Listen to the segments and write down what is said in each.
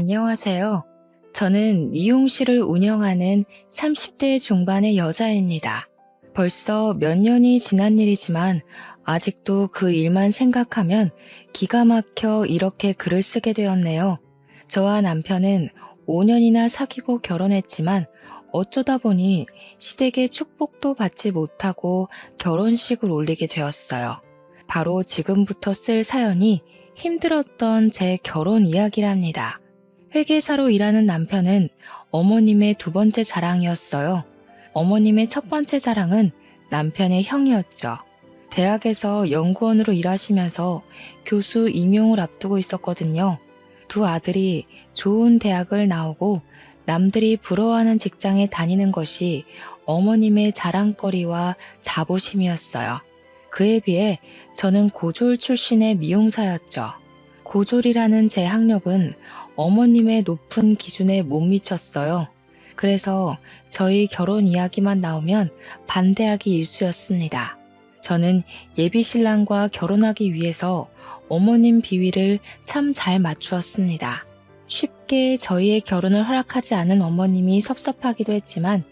안녕하세요. 저는 미용실을 운영하는 30대 중반의 여자입니다. 벌써 몇 년이 지난 일이지만 아직도 그 일만 생각하면 기가 막혀 이렇게 글을 쓰게 되었네요. 저와 남편은 5년이나 사귀고 결혼했지만 어쩌다 보니 시댁의 축복도 받지 못하고 결혼식을 올리게 되었어요. 바로 지금부터 쓸 사연이 힘들었던 제 결혼 이야기랍니다. 회계사로 일하는 남편은 어머님의 두 번째 자랑이었어요. 어머님의 첫 번째 자랑은 남편의 형이었죠. 대학에서 연구원으로 일하시면서 교수 임용을 앞두고 있었거든요. 두 아들이 좋은 대학을 나오고 남들이 부러워하는 직장에 다니는 것이 어머님의 자랑거리와 자부심이었어요. 그에 비해 저는 고졸 출신의 미용사였죠. 고졸이라는 제 학력은 어머님의 높은 기준에 못 미쳤어요. 그래서 저희 결혼 이야기만 나오면 반대하기 일쑤였습니다. 저는 예비 신랑과 결혼하기 위해서 어머님 비위를 참 잘 맞추었습니다. 쉽게 저희의 결혼을 허락하지 않은 어머님이 섭섭하기도 했지만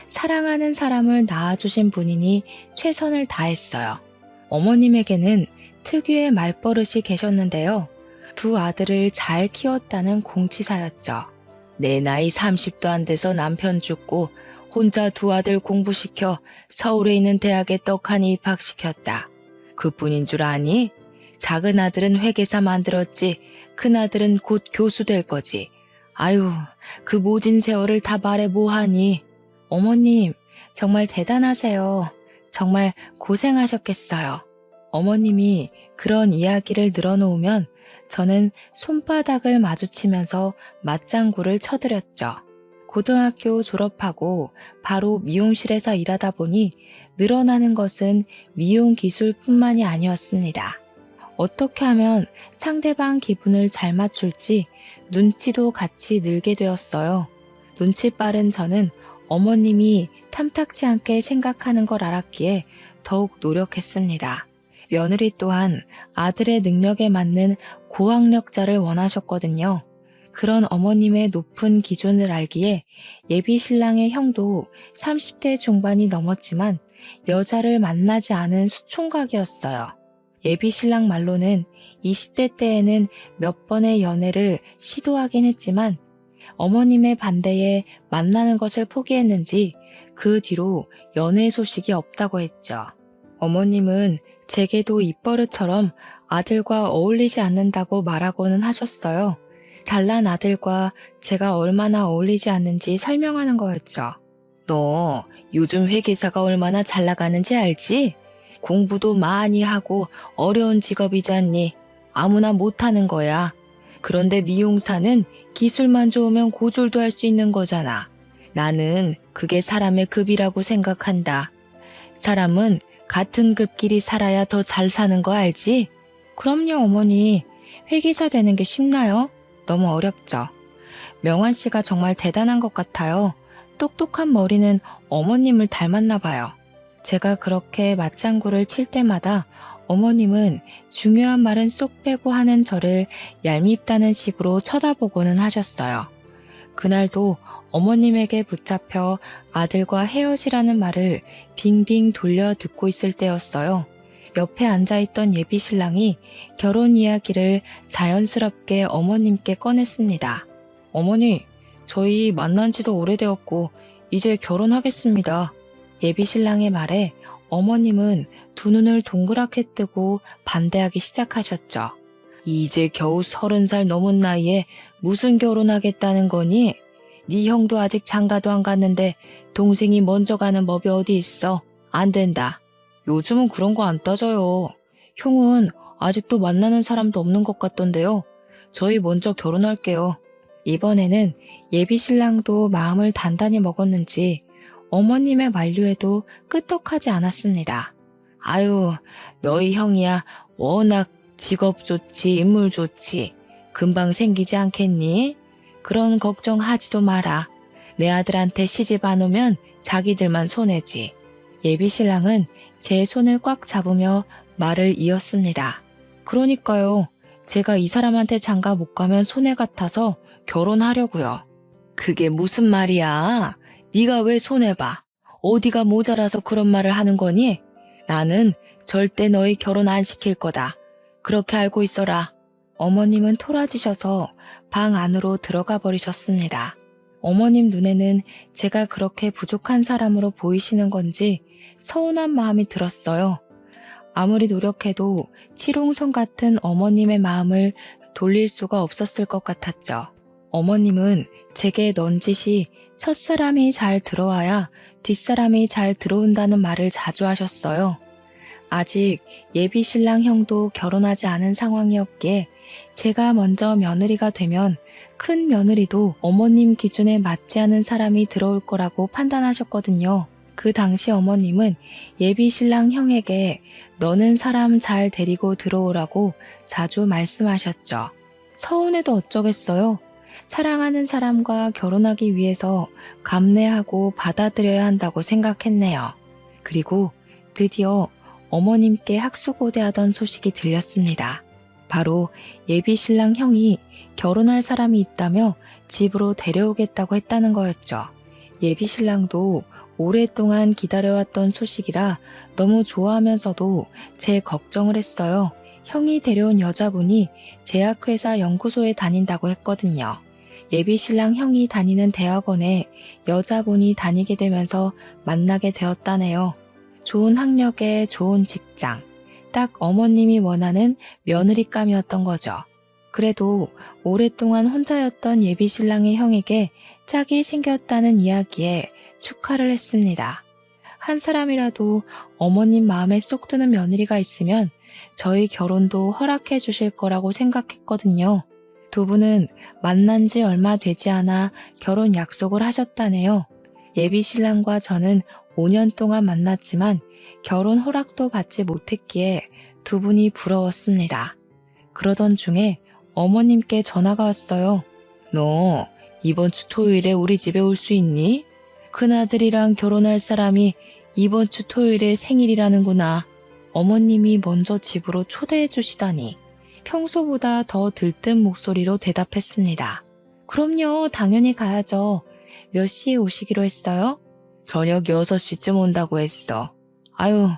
사랑하는 사람을 낳아주신 분이니 최선을 다했어요. 어머님에게는 특유의 말버릇이 계셨는데요. 두 아들을 잘 키웠다는 공치사였죠. 내 나이 30도 안 돼서 남편 죽고 혼자 두 아들 공부시켜 서울에 있는 대학에 떡하니 입학시켰다. 그뿐인 줄 아니? 작은 아들은 회계사 만들었지 큰 아들은 곧 교수 될 거지. 아유, 그 모진 세월을 다 말해 뭐하니? 어머님, 정말 대단하세요. 정말 고생하셨겠어요. 어머님이 그런 이야기를 늘어놓으면 저는 손바닥을 마주치면서 맞장구를 쳐드렸죠. 고등학교 졸업하고 바로 미용실에서 일하다 보니 늘어나는 것은 미용 기술뿐만이 아니었습니다. 어떻게 하면 상대방 기분을 잘 맞출지 눈치도 같이 늘게 되었어요. 눈치 빠른 저는 어머님이 탐탁지 않게 생각하는 걸 알았기에 더욱 노력했습니다. 며느리 또한 아들의 능력에 맞는 고학력자를 원하셨거든요. 그런 어머님의 높은 기준을 알기에 예비 신랑의 형도 30대 중반이 넘었지만 여자를 만나지 않은 수총각이었어요. 예비 신랑 말로는 20대 때에는 몇 번의 연애를 시도하긴 했지만 어머님의 반대에 만나는 것을 포기했는지 그 뒤로 연애 소식이 없다고 했죠. 어머님은 제게도 입버릇처럼 아들과 어울리지 않는다고 말하고는 하셨어요. 잘난 아들과 제가 얼마나 어울리지 않는지 설명하는 거였죠. 너 요즘 회계사가 얼마나 잘 나가는지 알지? 공부도 많이 하고 어려운 직업이잖니. 아무나 못하는 거야. 그런데 미용사는 기술만 좋으면 고졸도 할 수 있는 거잖아. 나는 그게 사람의 급이라고 생각한다. 사람은 같은 급끼리 살아야 더 잘 사는 거 알지? 그럼요, 어머니. 회계사 되는 게 쉽나요? 너무 어렵죠. 명환 씨가 정말 대단한 것 같아요. 똑똑한 머리는 어머님을 닮았나 봐요. 제가 그렇게 맞장구를 칠 때마다 어머님은 중요한 말은 쏙 빼고 하는 저를 얄밉다는 식으로 쳐다보고는 하셨어요. 그날도 어머님에게 붙잡혀 아들과 헤어지라는 말을 빙빙 돌려 듣고 있을 때였어요. 옆에 앉아있던 예비 신랑이 결혼 이야기를 자연스럽게 어머님께 꺼냈습니다. 어머니, 저희 만난 지도 오래되었고 이제 결혼하겠습니다. 예비 신랑의 말에 어머님은 두 눈을 동그랗게 뜨고 반대하기 시작하셨죠. 이제 겨우 30살 넘은 나이에 무슨 결혼하겠다는 거니? 네 형도 아직 장가도 안 갔는데 동생이 먼저 가는 법이 어디 있어? 안 된다. 요즘은 그런 거 안 따져요. 형은 아직도 만나는 사람도 없는 것 같던데요. 저희 먼저 결혼할게요. 이번에는 예비 신랑도 마음을 단단히 먹었는지 어머님의 만류에도 끄떡하지 않았습니다. 아유, 너희 형이야 워낙 직업 좋지 인물 좋지 금방 생기지 않겠니? 그런 걱정하지도 마라. 내 아들한테 시집 안 오면 자기들만 손해지. 예비 신랑은 제 손을 꽉 잡으며 말을 이었습니다. 그러니까요. 제가 이 사람한테 장가 못 가면 손해 같아서 결혼하려고요. 그게 무슨 말이야? 네가 왜 손해봐? 어디가 모자라서 그런 말을 하는 거니? 나는 절대 너희 결혼 안 시킬 거다. 그렇게 알고 있어라. 어머님은 토라지셔서 방 안으로 들어가 버리셨습니다. 어머님 눈에는 제가 그렇게 부족한 사람으로 보이시는 건지 서운한 마음이 들었어요. 아무리 노력해도 치롱손 같은 어머님의 마음을 돌릴 수가 없었을 것 같았죠. 어머님은 제게 넌지시 첫사람이 잘 들어와야 뒷사람이 잘 들어온다는 말을 자주 하셨어요. 아직 예비 신랑 형도 결혼하지 않은 상황이었기에 제가 먼저 며느리가 되면 큰 며느리도 어머님 기준에 맞지 않은 사람이 들어올 거라고 판단하셨거든요. 그 당시 어머님은 예비 신랑 형에게 너는 사람 잘 데리고 들어오라고 자주 말씀하셨죠. 서운해도 어쩌겠어요. 사랑하는 사람과 결혼하기 위해서 감내하고 받아들여야 한다고 생각했네요. 그리고 드디어 어머님께 학수고대하던 소식이 들렸습니다. 바로 예비 신랑 형이 결혼할 사람이 있다며 집으로 데려오겠다고 했다는 거였죠. 예비 신랑도 오랫동안 기다려왔던 소식이라 너무 좋아하면서도 제 걱정을 했어요. 형이 데려온 여자분이 제약회사 연구소에 다닌다고 했거든요. 예비 신랑 형이 다니는 대학원에 여자분이 다니게 되면서 만나게 되었다네요. 좋은 학력에 좋은 직장, 딱 어머님이 원하는 며느리감이었던 거죠. 그래도 오랫동안 혼자였던 예비 신랑의 형에게 짝이 생겼다는 이야기에 축하를 했습니다. 한 사람이라도 어머님 마음에 쏙 드는 며느리가 있으면 저희 결혼도 허락해 주실 거라고 생각했거든요. 두 분은 만난 지 얼마 되지 않아 결혼 약속을 하셨다네요. 예비 신랑과 저는 5년 동안 만났지만 결혼 허락도 받지 못했기에 두 분이 부러웠습니다. 그러던 중에 어머님께 전화가 왔어요. 너 이번 주 토요일에 우리 집에 올 수 있니? 큰아들이랑 결혼할 사람이 이번 주 토요일에 생일이라는구나. 어머님이 먼저 집으로 초대해 주시다니 평소보다 더 들뜬 목소리로 대답했습니다. 그럼요, 당연히 가야죠. 몇 시에 오시기로 했어요? 저녁 6시쯤 온다고 했어. 아유,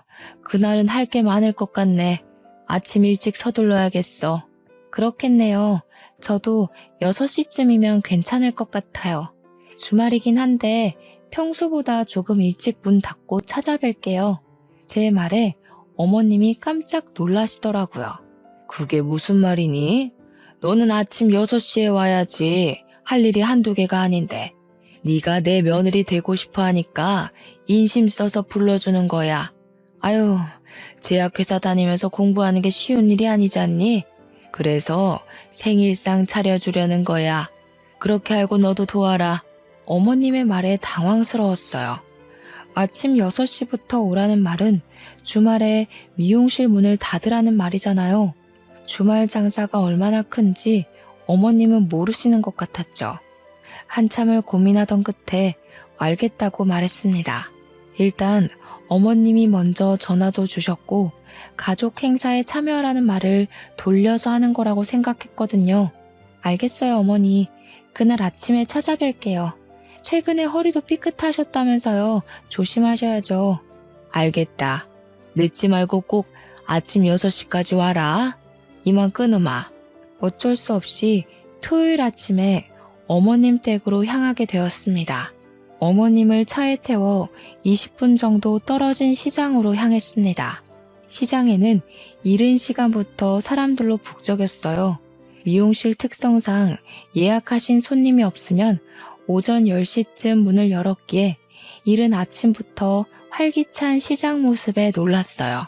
그날은 할 게 많을 것 같네. 아침 일찍 서둘러야겠어. 그렇겠네요. 저도 6시쯤이면 괜찮을 것 같아요. 주말이긴 한데 평소보다 조금 일찍 문 닫고 찾아뵐게요. 제 말에 어머님이 깜짝 놀라시더라고요. 그게 무슨 말이니? 너는 아침 6시에 와야지. 할 일이 한두 개가 아닌데. 네가 내 며느리 되고 싶어 하니까 인심 써서 불러주는 거야. 아유, 제약회사 다니면서 공부하는 게 쉬운 일이 아니지 않니? 그래서 생일상 차려주려는 거야. 그렇게 알고 너도 도와라. 어머님의 말에 당황스러웠어요. 아침 6시부터 오라는 말은 주말에 미용실 문을 닫으라는 말이잖아요. 주말 장사가 얼마나 큰지 어머님은 모르시는 것 같았죠. 한참을 고민하던 끝에 알겠다고 말했습니다. 일단 어머님이 먼저 전화도 주셨고 가족 행사에 참여하라는 말을 돌려서 하는 거라고 생각했거든요. 알겠어요, 어머니. 그날 아침에 찾아뵐게요. 최근에 허리도 삐끗하셨다면서요. 조심하셔야죠. 알겠다. 늦지 말고 꼭 아침 6시까지 와라. 이만 끊으마. 어쩔 수 없이 토요일 아침에 어머님 댁으로 향하게 되었습니다. 어머님을 차에 태워 20분 정도 떨어진 시장으로 향했습니다. 시장에는 이른 시간부터 사람들로 북적였어요. 미용실 특성상 예약하신 손님이 없으면 오전 10시쯤 문을 열었기에 이른 아침부터 활기찬 시장 모습에 놀랐어요.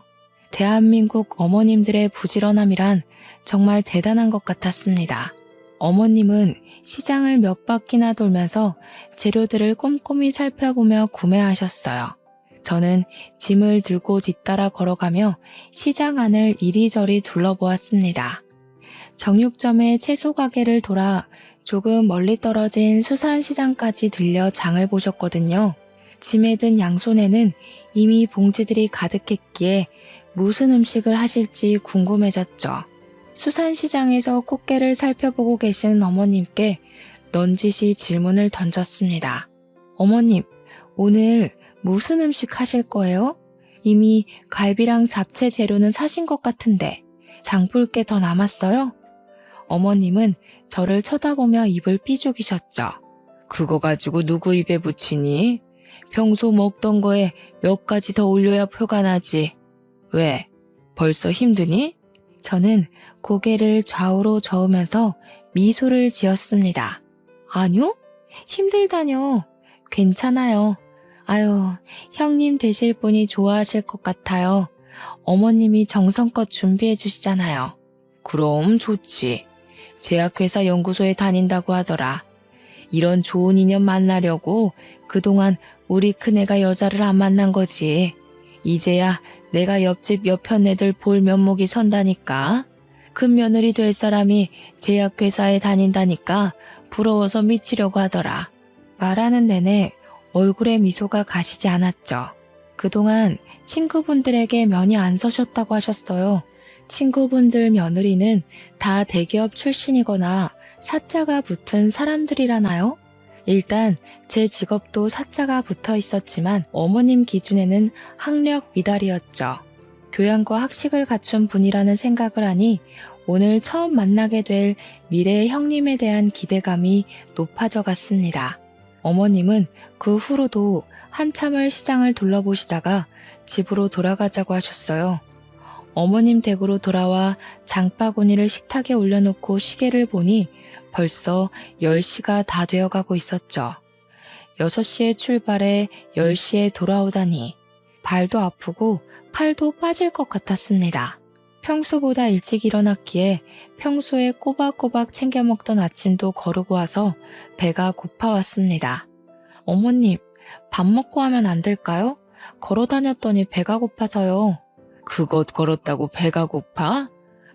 대한민국 어머님들의 부지런함이란 정말 대단한 것 같았습니다. 어머님은 시장을 몇 바퀴나 돌면서 재료들을 꼼꼼히 살펴보며 구매하셨어요. 저는 짐을 들고 뒤따라 걸어가며 시장 안을 이리저리 둘러보았습니다. 정육점의 채소 가게를 돌아 조금 멀리 떨어진 수산시장까지 들려 장을 보셨거든요. 짐에 든 양손에는 이미 봉지들이 가득했기에 무슨 음식을 하실지 궁금해졌죠. 수산시장에서 꽃게를 살펴보고 계시는 어머님께 넌지시 질문을 던졌습니다. 어머님, 오늘 무슨 음식 하실 거예요? 이미 갈비랑 잡채 재료는 사신 것 같은데 장 볼 게 더 남았어요? 어머님은 저를 쳐다보며 입을 삐죽이셨죠. 그거 가지고 누구 입에 붙이니? 평소 먹던 거에 몇 가지 더 올려야 표가 나지. 왜? 벌써 힘드니? 저는 고개를 좌우로 저으면서 미소를 지었습니다. 아니요? 힘들다뇨. 괜찮아요. 아유, 형님 되실 분이 좋아하실 것 같아요. 어머님이 정성껏 준비해 주시잖아요. 그럼 좋지. 제약회사 연구소에 다닌다고 하더라. 이런 좋은 인연 만나려고 그동안 우리 큰애가 여자를 안 만난 거지. 이제야 내가 옆집 옆편 애들 볼 면목이 선다니까. 큰 며느리 될 사람이 제약회사에 다닌다니까 부러워서 미치려고 하더라. 말하는 내내 얼굴에 미소가 가시지 않았죠. 그동안 친구분들에게 면이 안 서셨다고 하셨어요. 친구분들 며느리는 다 대기업 출신이거나 사자가 붙은 사람들이라나요? 일단 제 직업도 사자가 붙어 있었지만 어머님 기준에는 학력 미달이었죠. 교양과 학식을 갖춘 분이라는 생각을 하니 오늘 처음 만나게 될 미래의 형님에 대한 기대감이 높아져 갔습니다. 어머님은 그 후로도 한참을 시장을 둘러보시다가 집으로 돌아가자고 하셨어요. 어머님 댁으로 돌아와 장바구니를 식탁에 올려놓고 시계를 보니 벌써 10시가 다 되어가고 있었죠. 6시에 출발해 10시에 돌아오다니 발도 아프고 팔도 빠질 것 같았습니다. 평소보다 일찍 일어났기에 평소에 꼬박꼬박 챙겨 먹던 아침도 거르고 와서 배가 고파왔습니다. 어머님, 밥 먹고 하면 안 될까요? 걸어 다녔더니 배가 고파서요. 그것 걸었다고 배가 고파?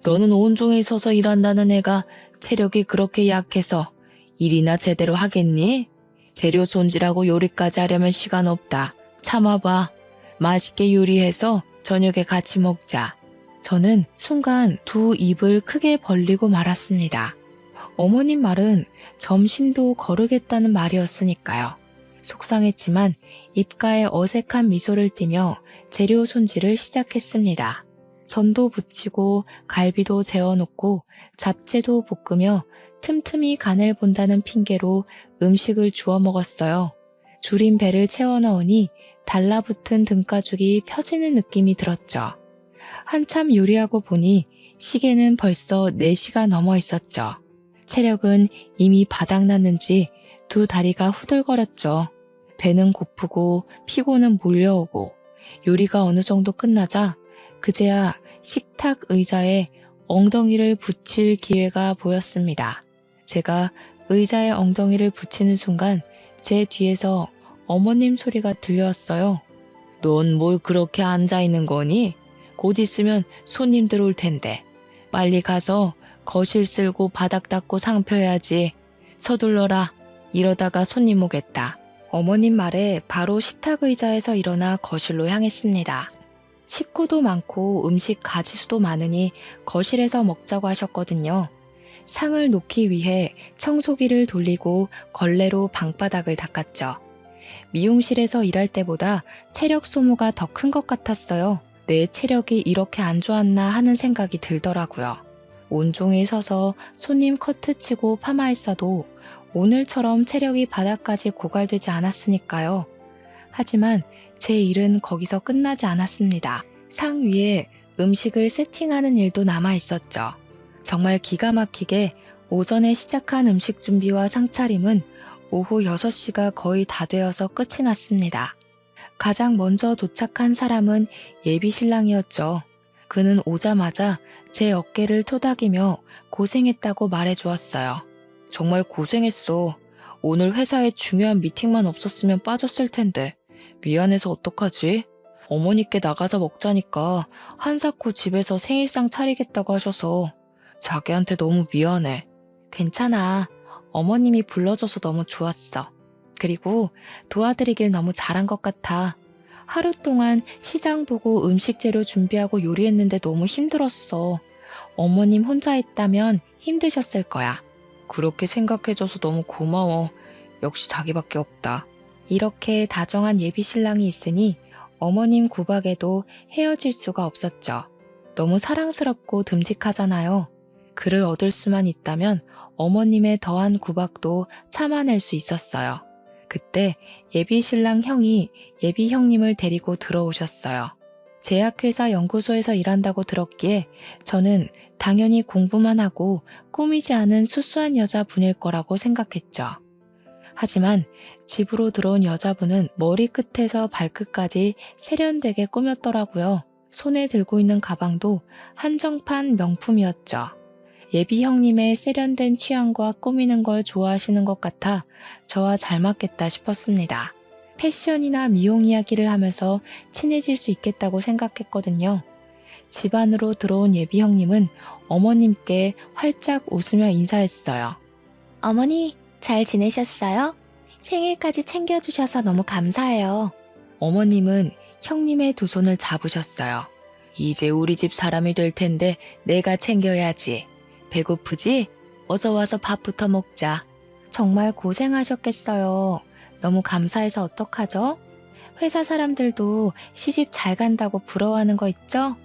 너는 온종일 서서 일한다는 애가 체력이 그렇게 약해서 일이나 제대로 하겠니? 재료 손질하고 요리까지 하려면 시간 없다. 참아봐. 맛있게 요리해서 저녁에 같이 먹자. 저는 순간 두 입을 크게 벌리고 말았습니다. 어머님 말은 점심도 거르겠다는 말이었으니까요. 속상했지만 입가에 어색한 미소를 띠며 재료 손질을 시작했습니다. 전도 부치고 갈비도 재워놓고 잡채도 볶으며 틈틈이 간을 본다는 핑계로 음식을 주워 먹었어요. 줄인 배를 채워 넣으니 달라붙은 등가죽이 펴지는 느낌이 들었죠. 한참 요리하고 보니 시계는 벌써 4시가 넘어 있었죠. 체력은 이미 바닥났는지 두 다리가 후들거렸죠. 배는 고프고 피곤은 몰려오고 요리가 어느 정도 끝나자 그제야 식탁 의자에 엉덩이를 붙일 기회가 보였습니다. 제가 의자에 엉덩이를 붙이는 순간 제 뒤에서 어머님 소리가 들려왔어요. 넌 뭘 그렇게 앉아있는 거니? 곧 있으면 손님들 올 텐데. 빨리 가서 거실 쓸고 바닥 닦고 상 펴야지. 서둘러라. 이러다가 손님 오겠다. 어머님 말에 바로 식탁 의자에서 일어나 거실로 향했습니다. 식구도 많고 음식 가지수도 많으니 거실에서 먹자고 하셨거든요. 상을 놓기 위해 청소기를 돌리고 걸레로 방바닥을 닦았죠. 미용실에서 일할 때보다 체력 소모가 더 큰 것 같았어요. 내 체력이 이렇게 안 좋았나 하는 생각이 들더라고요. 온종일 서서 손님 커트 치고 파마했어도 오늘처럼 체력이 바닥까지 고갈되지 않았으니까요. 하지만 제 일은 거기서 끝나지 않았습니다. 상 위에 음식을 세팅하는 일도 남아 있었죠. 정말 기가 막히게 오전에 시작한 음식 준비와 상차림은 오후 6시가 거의 다 되어서 끝이 났습니다. 가장 먼저 도착한 사람은 예비 신랑이었죠. 그는 오자마자 제 어깨를 토닥이며 고생했다고 말해주었어요. 정말 고생했어. 오늘 회사에 중요한 미팅만 없었으면 빠졌을 텐데. 미안해서 어떡하지? 어머니께 나가서 먹자니까 한사코 집에서 생일상 차리겠다고 하셔서 자기한테 너무 미안해. 괜찮아. 어머님이 불러줘서 너무 좋았어. 그리고 도와드리길 너무 잘한 것 같아. 하루 동안 시장 보고 음식 재료 준비하고 요리했는데 너무 힘들었어. 어머님 혼자 있다면 힘드셨을 거야. 그렇게 생각해줘서 너무 고마워. 역시 자기밖에 없다. 이렇게 다정한 예비 신랑이 있으니 어머님 구박에도 헤어질 수가 없었죠. 너무 사랑스럽고 듬직하잖아요. 그를 얻을 수만 있다면 어머님의 더한 구박도 참아낼 수 있었어요. 그때 예비 신랑 형이 예비 형님을 데리고 들어오셨어요. 제약회사 연구소에서 일한다고 들었기에 저는 당연히 공부만 하고 꾸미지 않은 수수한 여자분일 거라고 생각했죠. 하지만 집으로 들어온 여자분은 머리끝에서 발끝까지 세련되게 꾸몄더라고요. 손에 들고 있는 가방도 한정판 명품이었죠. 예비 형님의 세련된 취향과 꾸미는 걸 좋아하시는 것 같아 저와 잘 맞겠다 싶었습니다. 패션이나 미용 이야기를 하면서 친해질 수 있겠다고 생각했거든요. 집 안으로 들어온 예비 형님은 어머님께 활짝 웃으며 인사했어요. 어머니, 잘 지내셨어요? 생일까지 챙겨주셔서 너무 감사해요. 어머님은 형님의 두 손을 잡으셨어요. 이제 우리 집 사람이 될 텐데 내가 챙겨야지. 배고프지? 어서 와서 밥부터 먹자. 정말 고생하셨겠어요. 너무 감사해서 어떡하죠? 회사 사람들도 시집 잘 간다고 부러워하는 거 있죠?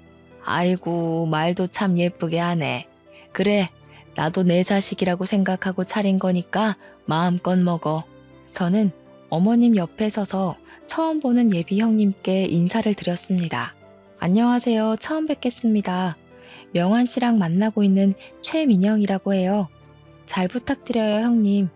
아이고, 말도 참 예쁘게 하네. 그래, 나도 내 자식이라고 생각하고 차린 거니까 마음껏 먹어. 저는 어머님 옆에 서서 처음 보는 예비 형님께 인사를 드렸습니다. 안녕하세요. 처음 뵙겠습니다. 명환 씨랑 만나고 있는 최민영이라고 해요. 잘 부탁드려요, 형님.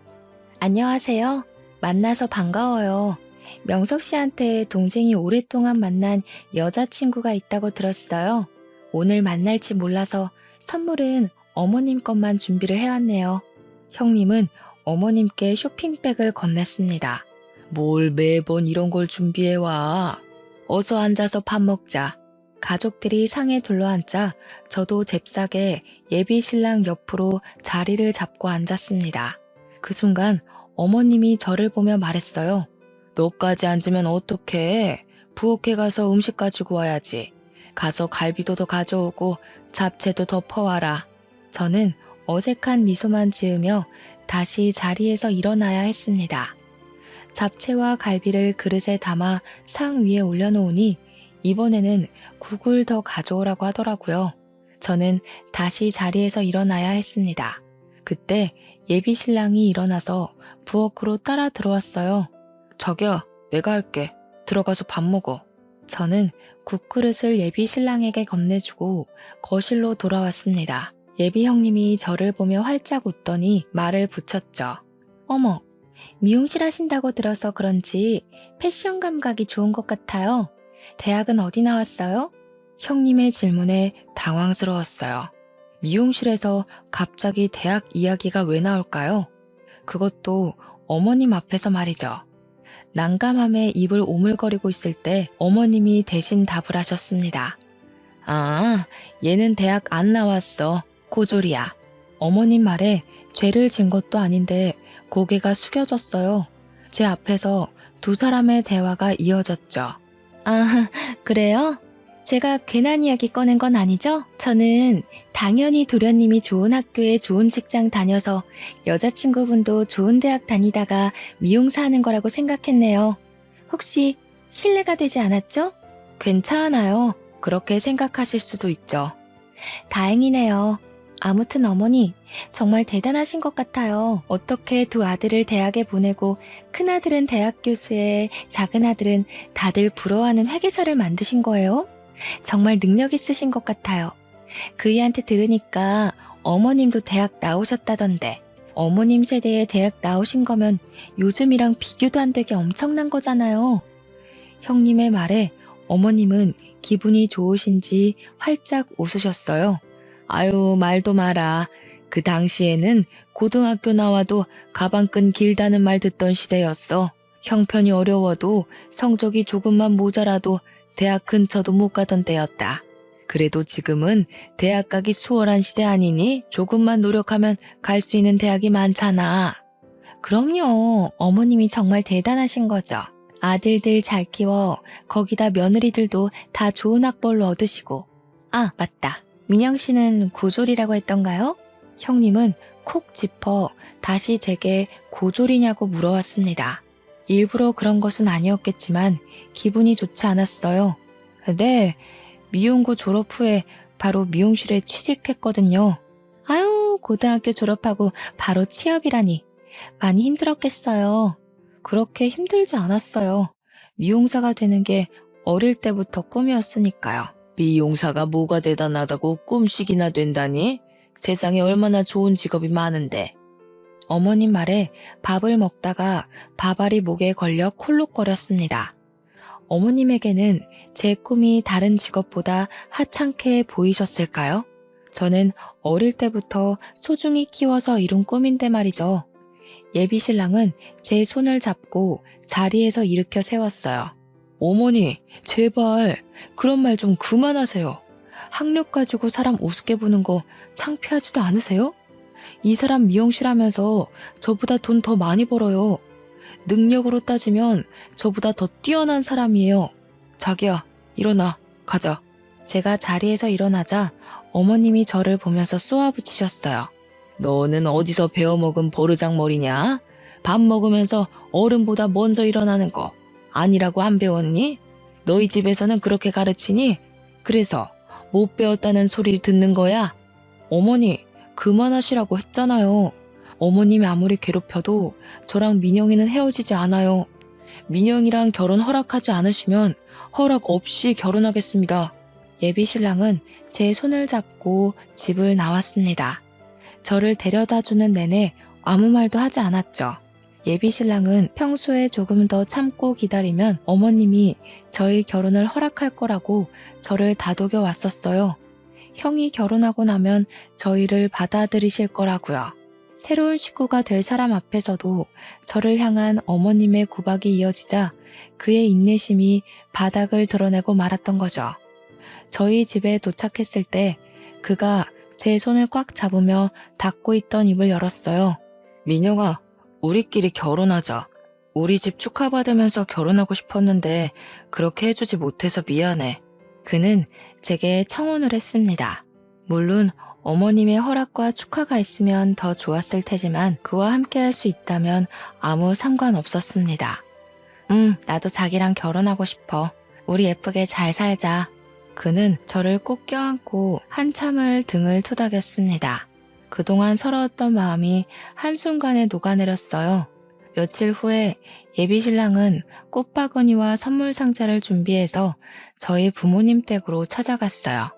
안녕하세요. 만나서 반가워요. 명석 씨한테 동생이 오랫동안 만난 여자친구가 있다고 들었어요. 오늘 만날지 몰라서 선물은 어머님 것만 준비를 해왔네요. 형님은 어머님께 쇼핑백을 건넸습니다. 뭘 매번 이런 걸 준비해와. 어서 앉아서 밥 먹자. 가족들이 상에 둘러앉자 저도 잽싸게 예비 신랑 옆으로 자리를 잡고 앉았습니다. 그 순간 어머님이 저를 보며 말했어요. 너까지 앉으면 어떡해. 부엌에 가서 음식 가지고 와야지. 가서 갈비도 더 가져오고 잡채도 더 퍼와라. 저는 어색한 미소만 지으며 다시 자리에서 일어나야 했습니다. 잡채와 갈비를 그릇에 담아 상 위에 올려놓으니 이번에는 국을 더 가져오라고 하더라고요. 저는 다시 자리에서 일어나야 했습니다. 그때 예비 신랑이 일어나서 부엌으로 따라 들어왔어요. 자기야, 내가 할게. 들어가서 밥 먹어. 저는 국그릇을 예비 신랑에게 건네주고 거실로 돌아왔습니다. 예비 형님이 저를 보며 활짝 웃더니 말을 붙였죠. 어머, 미용실 하신다고 들어서 그런지 패션 감각이 좋은 것 같아요. 대학은 어디 나왔어요? 형님의 질문에 당황스러웠어요. 미용실에서 갑자기 대학 이야기가 왜 나올까요? 그것도 어머님 앞에서 말이죠. 난감함에 입을 오물거리고 있을 때 어머님이 대신 답을 하셨습니다. 아, 얘는 대학 안 나왔어. 고졸이야. 어머님 말에 죄를 진 것도 아닌데 고개가 숙여졌어요. 제 앞에서 두 사람의 대화가 이어졌죠. 아, 그래요? 제가 괜한 이야기 꺼낸 건 아니죠? 저는 당연히 도련님이 좋은 학교에 좋은 직장 다녀서 여자친구분도 좋은 대학 다니다가 미용사 하는 거라고 생각했네요. 혹시 실례가 되지 않았죠? 괜찮아요. 그렇게 생각하실 수도 있죠. 다행이네요. 아무튼 어머니, 정말 대단하신 것 같아요. 어떻게 두 아들을 대학에 보내고 큰아들은 대학 교수에 작은아들은 다들 부러워하는 회계사를 만드신 거예요? 정말 능력 있으신 것 같아요. 그이한테 들으니까 어머님도 대학 나오셨다던데. 어머님 세대에 대학 나오신 거면 요즘이랑 비교도 안 되게 엄청난 거잖아요. 형님의 말에 어머님은 기분이 좋으신지 활짝 웃으셨어요. 아유, 말도 마라. 그 당시에는 고등학교 나와도 가방끈 길다는 말 듣던 시대였어. 형편이 어려워도 성적이 조금만 모자라도 대학 근처도 못 가던 때였다. 그래도 지금은 대학 가기 수월한 시대 아니니? 조금만 노력하면 갈 수 있는 대학이 많잖아. 그럼요. 어머님이 정말 대단하신 거죠. 아들들 잘 키워 거기다 며느리들도 다 좋은 학벌로 얻으시고. 아, 맞다. 민영 씨는 고졸이라고 했던가요? 형님은 콕 짚어 다시 제게 고졸이냐고 물어왔습니다. 일부러 그런 것은 아니었겠지만 기분이 좋지 않았어요. 네, 미용고 졸업 후에 바로 미용실에 취직했거든요. 아유, 고등학교 졸업하고 바로 취업이라니. 많이 힘들었겠어요. 그렇게 힘들지 않았어요. 미용사가 되는 게 어릴 때부터 꿈이었으니까요. 미용사가 뭐가 대단하다고 꿈씩이나 된다니? 세상에 얼마나 좋은 직업이 많은데. 어머님 말에 밥을 먹다가 밥알이 목에 걸려 콜록거렸습니다. 어머님에게는 제 꿈이 다른 직업보다 하찮게 보이셨을까요? 저는 어릴 때부터 소중히 키워서 이룬 꿈인데 말이죠. 예비 신랑은 제 손을 잡고 자리에서 일으켜 세웠어요. 어머니, 제발 그런 말 좀 그만하세요. 학력 가지고 사람 우습게 보는 거 창피하지도 않으세요? 이 사람 미용실 하면서 저보다 돈 더 많이 벌어요. 능력으로 따지면 저보다 더 뛰어난 사람이에요. 자기야, 일어나, 가자. 제가 자리에서 일어나자 어머님이 저를 보면서 쏘아붙이셨어요. 너는 어디서 배워먹은 버르장머리냐? 밥 먹으면서 어른보다 먼저 일어나는 거 아니라고 안 배웠니? 너희 집에서는 그렇게 가르치니? 그래서 못 배웠다는 소리를 듣는 거야? 어머니, 그만하시라고 했잖아요. 어머님이 아무리 괴롭혀도 저랑 민영이는 헤어지지 않아요. 민영이랑 결혼 허락하지 않으시면 허락 없이 결혼하겠습니다. 예비 신랑은 제 손을 잡고 집을 나왔습니다. 저를 데려다 주는 내내 아무 말도 하지 않았죠. 예비 신랑은 평소에 조금 더 참고 기다리면 어머님이 저희 결혼을 허락할 거라고 저를 다독여 왔었어요. 형이 결혼하고 나면 저희를 받아들이실 거라고요. 새로운 식구가 될 사람 앞에서도 저를 향한 어머님의 구박이 이어지자 그의 인내심이 바닥을 드러내고 말았던 거죠. 저희 집에 도착했을 때 그가 제 손을 꽉 잡으며 닫고 있던 입을 열었어요. 민영아, 우리끼리 결혼하자. 우리 집 축하받으면서 결혼하고 싶었는데 그렇게 해주지 못해서 미안해. 그는 제게 청혼을 했습니다. 물론 어머님의 허락과 축하가 있으면 더 좋았을 테지만 그와 함께 할 수 있다면 아무 상관없었습니다. 나도 자기랑 결혼하고 싶어. 우리 예쁘게 잘 살자. 그는 저를 꼭 껴안고 한참을 등을 토닥였습니다. 그동안 서러웠던 마음이 한순간에 녹아내렸어요. 며칠 후에 예비 신랑은 꽃바구니와 선물 상자를 준비해서 저희 부모님 댁으로 찾아갔어요.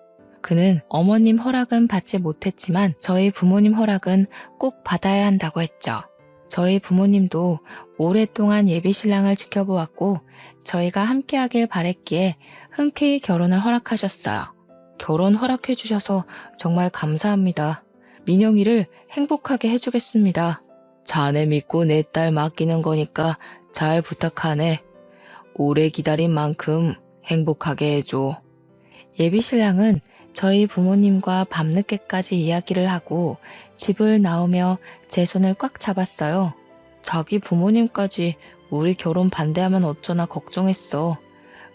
그는 어머님 허락은 받지 못했지만 저희 부모님 허락은 꼭 받아야 한다고 했죠. 저희 부모님도 오랫동안 예비 신랑을 지켜보았고 저희가 함께하길 바랬기에 흔쾌히 결혼을 허락하셨어요. 결혼 허락해 주셔서 정말 감사합니다. 민영이를 행복하게 해주겠습니다. 자네 믿고 내 딸 맡기는 거니까 잘 부탁하네. 오래 기다린 만큼 행복하게 해줘. 예비 신랑은 저희 부모님과 밤늦게까지 이야기를 하고 집을 나오며 제 손을 꽉 잡았어요. 자기 부모님까지 우리 결혼 반대하면 어쩌나 걱정했어.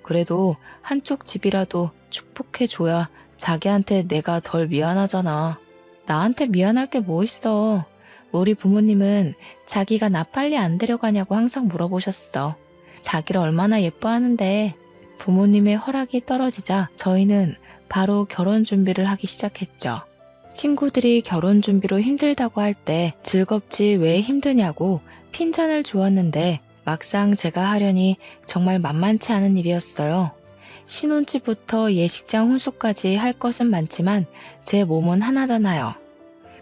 그래도 한쪽 집이라도 축복해줘야 자기한테 내가 덜 미안하잖아. 나한테 미안할 게 뭐 있어. 우리 부모님은 자기가 나 빨리 안 데려가냐고 항상 물어보셨어. 자기를 얼마나 예뻐하는데. 부모님의 허락이 떨어지자 저희는 바로 결혼 준비를 하기 시작했죠. 친구들이 결혼 준비로 힘들다고 할 때 즐겁지 왜 힘드냐고 핀잔을 주었는데 막상 제가 하려니 정말 만만치 않은 일이었어요. 신혼집부터 예식장 혼수까지 할 것은 많지만 제 몸은 하나잖아요.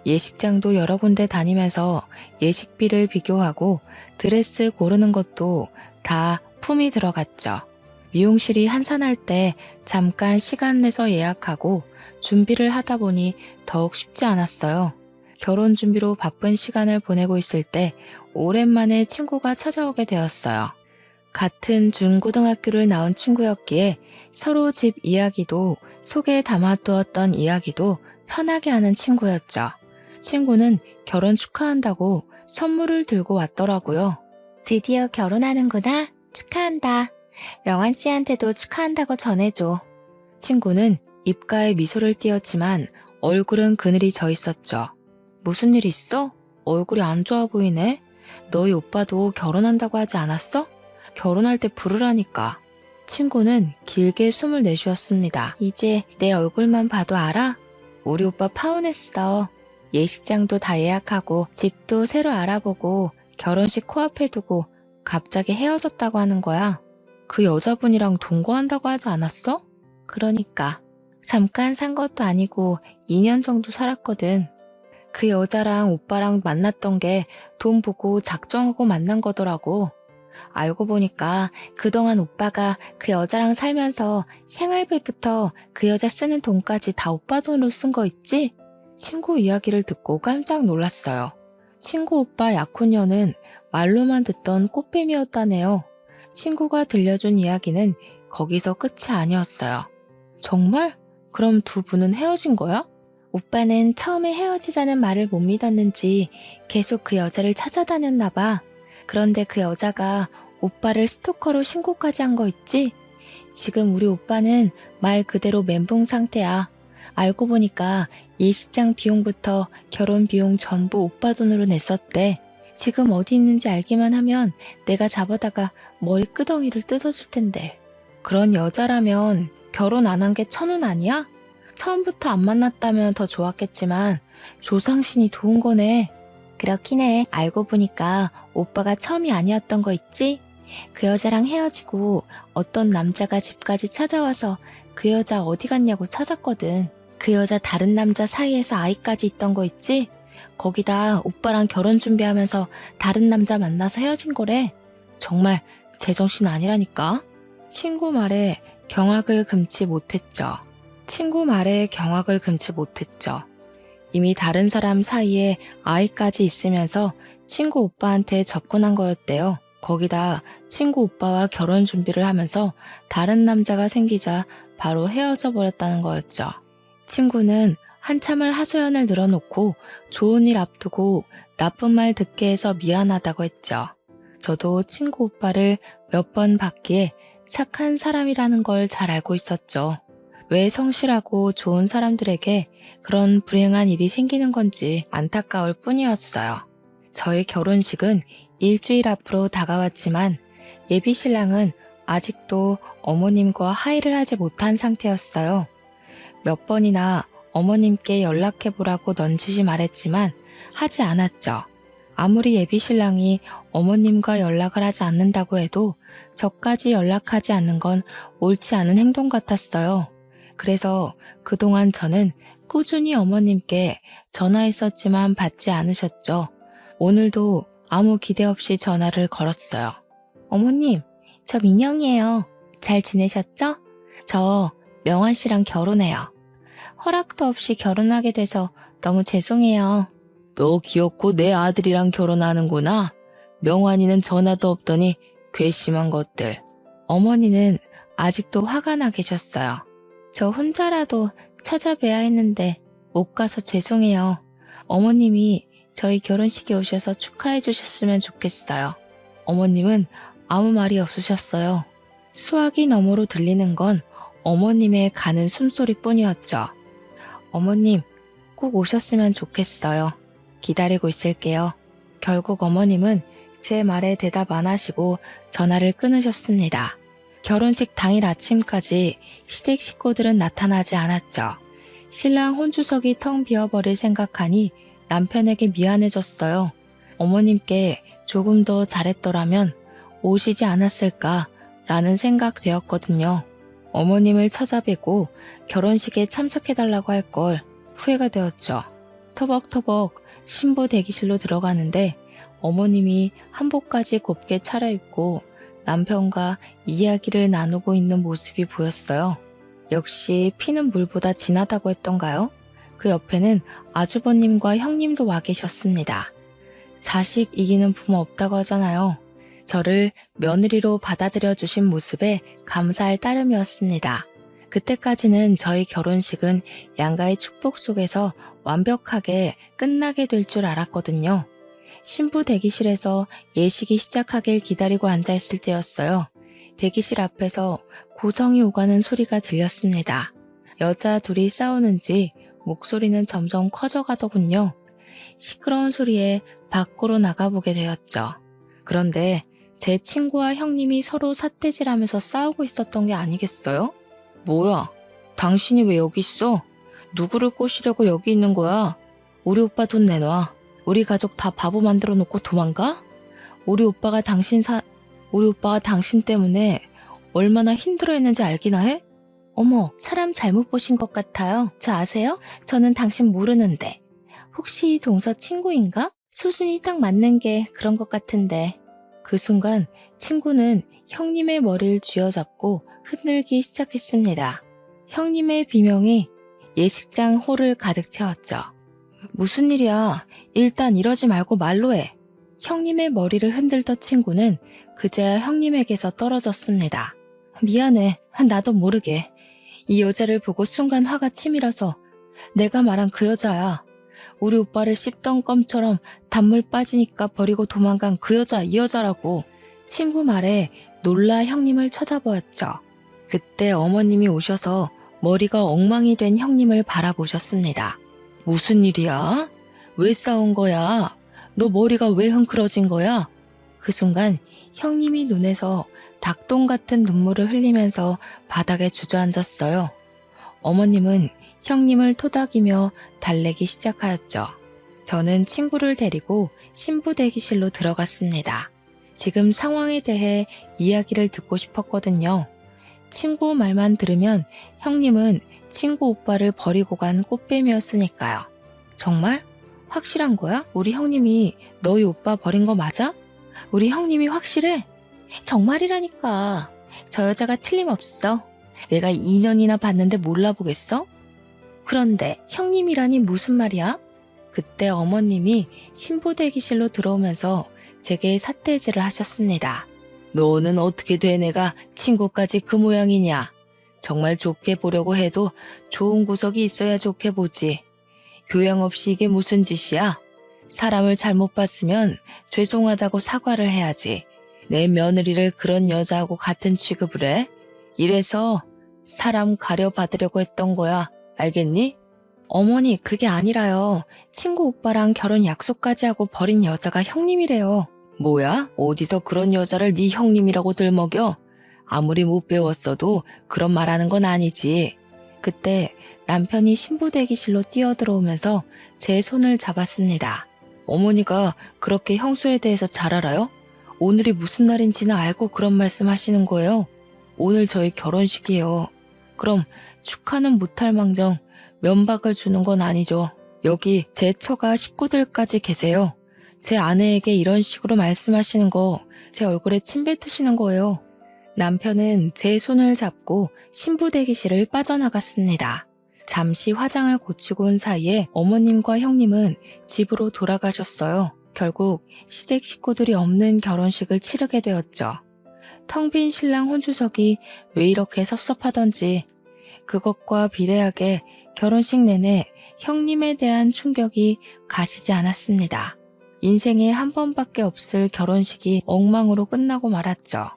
예식장도 여러 군데 다니면서 예식비를 비교하고 드레스 고르는 것도 다 품이 들어갔죠. 미용실이 한산할 때 잠깐 시간 내서 예약하고 준비를 하다 보니 더욱 쉽지 않았어요. 결혼 준비로 바쁜 시간을 보내고 있을 때 오랜만에 친구가 찾아오게 되었어요. 같은 중고등학교를 나온 친구였기에 서로 집 이야기도 속에 담아두었던 이야기도 편하게 하는 친구였죠. 친구는 결혼 축하한다고 선물을 들고 왔더라고요. 드디어 결혼하는구나. 축하한다. 명환 씨한테도 축하한다고 전해줘. 친구는 입가에 미소를 띄었지만 얼굴은 그늘이 져 있었죠. 무슨 일 있어? 얼굴이 안 좋아 보이네. 너희 오빠도 결혼한다고 하지 않았어? 결혼할 때 부르라니까. 친구는 길게 숨을 내쉬었습니다. 이제 내 얼굴만 봐도 알아? 우리 오빠 파혼했어. 예식장도 다 예약하고 집도 새로 알아보고 결혼식 코앞에 두고 갑자기 헤어졌다고 하는 거야. 그 여자분이랑 동거한다고 하지 않았어? 그러니까. 잠깐 산 것도 아니고 2년 정도 살았거든. 그 여자랑 오빠랑 만났던 게 돈 보고 작정하고 만난 거더라고. 알고 보니까 그동안 오빠가 그 여자랑 살면서 생활비부터 그 여자 쓰는 돈까지 다 오빠 돈으로 쓴 거 있지? 친구 이야기를 듣고 깜짝 놀랐어요. 친구 오빠 약혼녀는 말로만 듣던 꽃뱀이었다네요. 친구가 들려준 이야기는 거기서 끝이 아니었어요. 정말? 그럼 두 분은 헤어진 거야? 오빠는 처음에 헤어지자는 말을 못 믿었는지 계속 그 여자를 찾아다녔나 봐. 그런데 그 여자가 오빠를 스토커로 신고까지 한 거 있지? 지금 우리 오빠는 말 그대로 멘붕 상태야. 알고 보니까 예식장 비용부터 결혼 비용 전부 오빠 돈으로 냈었대. 지금 어디 있는지 알기만 하면 내가 잡아다가 머리 끄덩이를 뜯어줄 텐데. 그런 여자라면 결혼 안 한 게 천운 아니야? 처음부터 안 만났다면 더 좋았겠지만 조상신이 도운 거네. 그렇긴 해. 알고 보니까 오빠가 처음이 아니었던 거 있지? 그 여자랑 헤어지고 어떤 남자가 집까지 찾아와서 그 여자 어디 갔냐고 찾았거든. 그 여자 다른 남자 사이에서 아이까지 있던 거 있지? 거기다 오빠랑 결혼 준비하면서 다른 남자 만나서 헤어진 거래. 정말 제정신 아니라니까. 친구 말에 경악을 금치 못했죠. 이미 다른 사람 사이에 아이까지 있으면서 친구 오빠한테 접근한 거였대요. 거기다 친구 오빠와 결혼 준비를 하면서 다른 남자가 생기자 바로 헤어져 버렸다는 거였죠. 친구는 한참을 하소연을 늘어놓고 좋은 일 앞두고 나쁜 말 듣게 해서 미안하다고 했죠. 저도 친구 오빠를 몇 번 봤기에 착한 사람이라는 걸 잘 알고 있었죠. 왜 성실하고 좋은 사람들에게 그런 불행한 일이 생기는 건지 안타까울 뿐이었어요. 저의 결혼식은 일주일 앞으로 다가왔지만 예비 신랑은 아직도 어머님과 화해를 하지 못한 상태였어요. 몇 번이나 어머님께 연락해보라고 넌지시 말했지만 하지 않았죠. 아무리 예비 신랑이 어머님과 연락을 하지 않는다고 해도 저까지 연락하지 않는 건 옳지 않은 행동 같았어요. 그래서 그동안 저는 꾸준히 어머님께 전화했었지만 받지 않으셨죠. 오늘도 아무 기대 없이 전화를 걸었어요. 어머님, 저 민영이에요. 잘 지내셨죠? 저 명환 씨랑 결혼해요. 허락도 없이 결혼하게 돼서 너무 죄송해요. 너 귀엽고 내 아들이랑 결혼하는구나. 명환이는 전화도 없더니 괘씸한 것들. 어머니는 아직도 화가 나 계셨어요. 저 혼자라도 찾아뵈야 했는데 못 가서 죄송해요. 어머님이 저희 결혼식에 오셔서 축하해 주셨으면 좋겠어요. 어머님은 아무 말이 없으셨어요. 수화기 너머로 들리는 건 어머님의 가는 숨소리뿐이었죠. 어머님, 꼭 오셨으면 좋겠어요. 기다리고 있을게요. 결국 어머님은 제 말에 대답 안 하시고 전화를 끊으셨습니다. 결혼식 당일 아침까지 시댁 식구들은 나타나지 않았죠. 신랑 혼주석이 텅 비어버릴 생각하니 남편에게 미안해졌어요. 어머님께 조금 더 잘했더라면 오시지 않았을까라는 생각 되었거든요. 어머님을 찾아뵈고 결혼식에 참석해달라고 할 걸 후회가 되었죠. 터벅터벅 신부 대기실로 들어가는데 어머님이 한복까지 곱게 차려입고 남편과 이야기를 나누고 있는 모습이 보였어요. 역시 피는 물보다 진하다고 했던가요? 그 옆에는 아주버님과 형님도 와 계셨습니다. 자식 이기는 부모 없다고 하잖아요. 저를 며느리로 받아들여 주신 모습에 감사할 따름이었습니다. 그때까지는 저희 결혼식은 양가의 축복 속에서 완벽하게 끝나게 될 줄 알았거든요. 신부 대기실에서 예식이 시작하길 기다리고 앉아있을 때였어요. 대기실 앞에서 고성이 오가는 소리가 들렸습니다. 여자 둘이 싸우는지 목소리는 점점 커져가더군요. 시끄러운 소리에 밖으로 나가보게 되었죠. 그런데 제 친구와 형님이 서로 삿대질하면서 싸우고 있었던 게 아니겠어요? 뭐야? 당신이 왜 여기 있어? 누구를 꼬시려고 여기 있는 거야? 우리 오빠 돈 내놔. 우리 가족 다 바보 만들어 놓고 도망가? 우리 오빠가 당신 때문에 얼마나 힘들어했는지 알기나 해? 어머, 사람 잘못 보신 것 같아요. 저 아세요? 저는 당신 모르는데. 혹시 동서 친구인가? 수준이 딱 맞는 게 그런 것 같은데. 그 순간 친구는 형님의 머리를 쥐어잡고 흔들기 시작했습니다. 형님의 비명이 예식장 홀을 가득 채웠죠. 무슨 일이야? 일단 이러지 말고 말로 해. 형님의 머리를 흔들던 친구는 그제야 형님에게서 떨어졌습니다. 미안해. 나도 모르게. 이 여자를 보고 순간 화가 치밀어서 내가 말한 그 여자야. 우리 오빠를 씹던 껌처럼 단물 빠지니까 버리고 도망간 그 여자, 이 여자라고. 친구 말에 놀라 형님을 쳐다보았죠. 그때 어머님이 오셔서 머리가 엉망이 된 형님을 바라보셨습니다. 무슨 일이야? 왜 싸운 거야? 너 머리가 왜 흥크러진 거야? 그 순간 형님이 눈에서 닭똥 같은 눈물을 흘리면서 바닥에 주저앉았어요. 어머님은 형님을 토닥이며 달래기 시작하였죠. 저는 친구를 데리고 신부 대기실로 들어갔습니다. 지금 상황에 대해 이야기를 듣고 싶었거든요. 친구 말만 들으면 형님은 친구 오빠를 버리고 간 꽃뱀이었으니까요. 정말? 확실한 거야? 우리 형님이 너희 오빠 버린 거 맞아? 우리 형님이 확실해? 정말이라니까. 저 여자가 틀림없어. 내가 2년이나 봤는데 몰라보겠어? 그런데 형님이라니 무슨 말이야? 그때 어머님이 신부 대기실로 들어오면서 제게 삿대질을 하셨습니다. 너는 어떻게 된 애가 친구까지 그 모양이냐? 정말 좋게 보려고 해도 좋은 구석이 있어야 좋게 보지. 교양 없이 이게 무슨 짓이야? 사람을 잘못 봤으면 죄송하다고 사과를 해야지. 내 며느리를 그런 여자하고 같은 취급을 해? 이래서 사람 가려받으려고 했던 거야. 알겠니? 어머니, 그게 아니라요. 친구 오빠랑 결혼 약속까지 하고 버린 여자가 형님이래요. 뭐야? 어디서 그런 여자를 네 형님이라고 들먹여? 아무리 못 배웠어도 그런 말하는 건 아니지. 그때 남편이 신부 대기실로 뛰어들어오면서 제 손을 잡았습니다. 어머니가 그렇게 형수에 대해서 잘 알아요? 오늘이 무슨 날인지는 알고 그런 말씀 하시는 거예요? 오늘 저희 결혼식이에요. 그럼 축하는 못할 망정 면박을 주는 건 아니죠. 여기 제 처가 식구들까지 계세요. 제 아내에게 이런 식으로 말씀하시는 거 제 얼굴에 침 뱉으시는 거예요. 남편은 제 손을 잡고 신부 대기실을 빠져나갔습니다. 잠시 화장을 고치고 온 사이에 어머님과 형님은 집으로 돌아가셨어요. 결국 시댁 식구들이 없는 결혼식을 치르게 되었죠. 텅 빈 신랑 혼주석이 왜 이렇게 섭섭하던지 그것과 비례하게 결혼식 내내 형님에 대한 충격이 가시지 않았습니다. 인생에 한 번밖에 없을 결혼식이 엉망으로 끝나고 말았죠.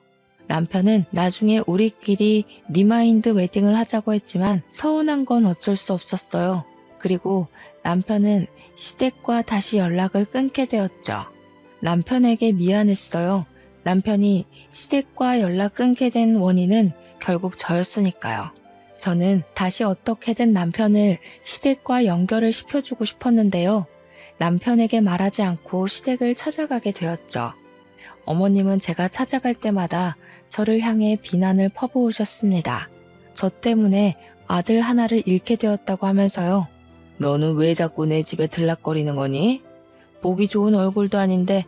남편은 나중에 우리끼리 리마인드 웨딩을 하자고 했지만 서운한 건 어쩔 수 없었어요. 그리고 남편은 시댁과 다시 연락을 끊게 되었죠. 남편에게 미안했어요. 남편이 시댁과 연락 끊게 된 원인은 결국 저였으니까요. 저는 다시 어떻게든 남편을 시댁과 연결을 시켜주고 싶었는데요. 남편에게 말하지 않고 시댁을 찾아가게 되었죠. 어머님은 제가 찾아갈 때마다 저를 향해 비난을 퍼부으셨습니다. 저 때문에 아들 하나를 잃게 되었다고 하면서요. 너는 왜 자꾸 내 집에 들락거리는 거니? 보기 좋은 얼굴도 아닌데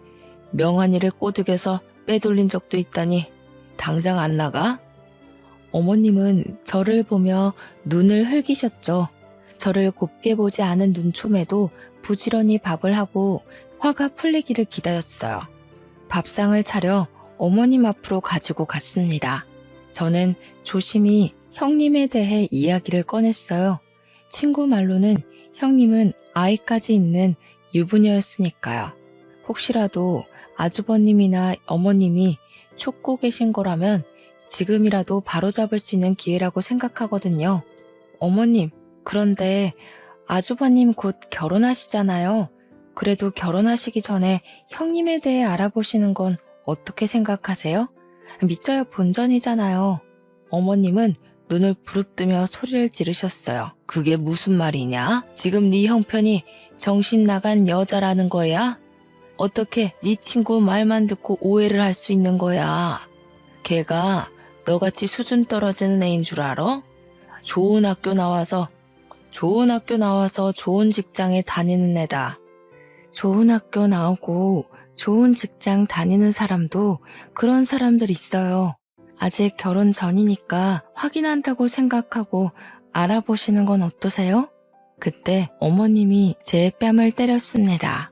명한이를 꼬드겨서 빼돌린 적도 있다니 당장 안 나가? 어머님은 저를 보며 눈을 흘기셨죠. 저를 곱게 보지 않은 눈초매도 부지런히 밥을 하고 화가 풀리기를 기다렸어요. 밥상을 차려 어머님 앞으로 가지고 갔습니다. 저는 조심히 형님에 대해 이야기를 꺼냈어요. 친구 말로는 형님은 아이까지 있는 유부녀였으니까요. 혹시라도 아주버님이나 어머님이 쫓고 계신 거라면 지금이라도 바로잡을 수 있는 기회라고 생각하거든요. 어머님, 그런데 아주버님 곧 결혼하시잖아요. 그래도 결혼하시기 전에 형님에 대해 알아보시는 건 어떻게 생각하세요? 믿져야 본전이잖아요. 어머님은 눈을 부릅뜨며 소리를 지르셨어요. 그게 무슨 말이냐? 지금 네 형편이 정신 나간 여자라는 거야? 어떻게 네 친구 말만 듣고 오해를 할 수 있는 거야? 걔가 너같이 수준 떨어지는 애인 줄 알아? 좋은 학교 나와서 좋은 직장에 다니는 애다. 좋은 학교 나오고 좋은 직장 다니는 사람도 그런 사람들 있어요. 아직 결혼 전이니까 확인한다고 생각하고 알아보시는 건 어떠세요? 그때 어머님이 제 뺨을 때렸습니다.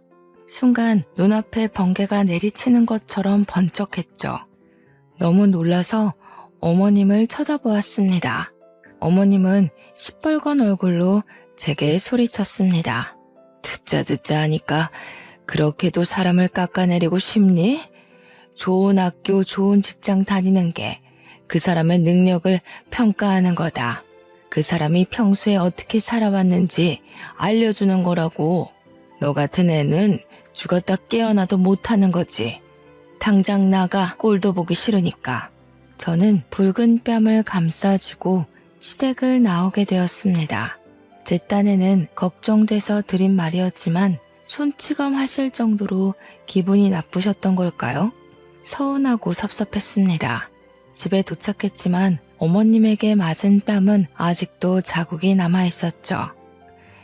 순간 눈앞에 번개가 내리치는 것처럼 번쩍했죠. 너무 놀라서 어머님을 쳐다보았습니다. 어머님은 시뻘건 얼굴로 제게 소리쳤습니다. 듣자 하니까 그렇게도 사람을 깎아내리고 싶니? 좋은 학교, 좋은 직장 다니는 게 그 사람의 능력을 평가하는 거다. 그 사람이 평소에 어떻게 살아왔는지 알려주는 거라고. 너 같은 애는 죽었다 깨어나도 못하는 거지. 당장 나가, 꼴도 보기 싫으니까. 저는 붉은 뺨을 감싸주고 시댁을 나오게 되었습니다. 제 딴에는 걱정돼서 드린 말이었지만 손찌검 하실 정도로 기분이 나쁘셨던 걸까요? 서운하고 섭섭했습니다. 집에 도착했지만 어머님에게 맞은 뺨은 아직도 자국이 남아있었죠.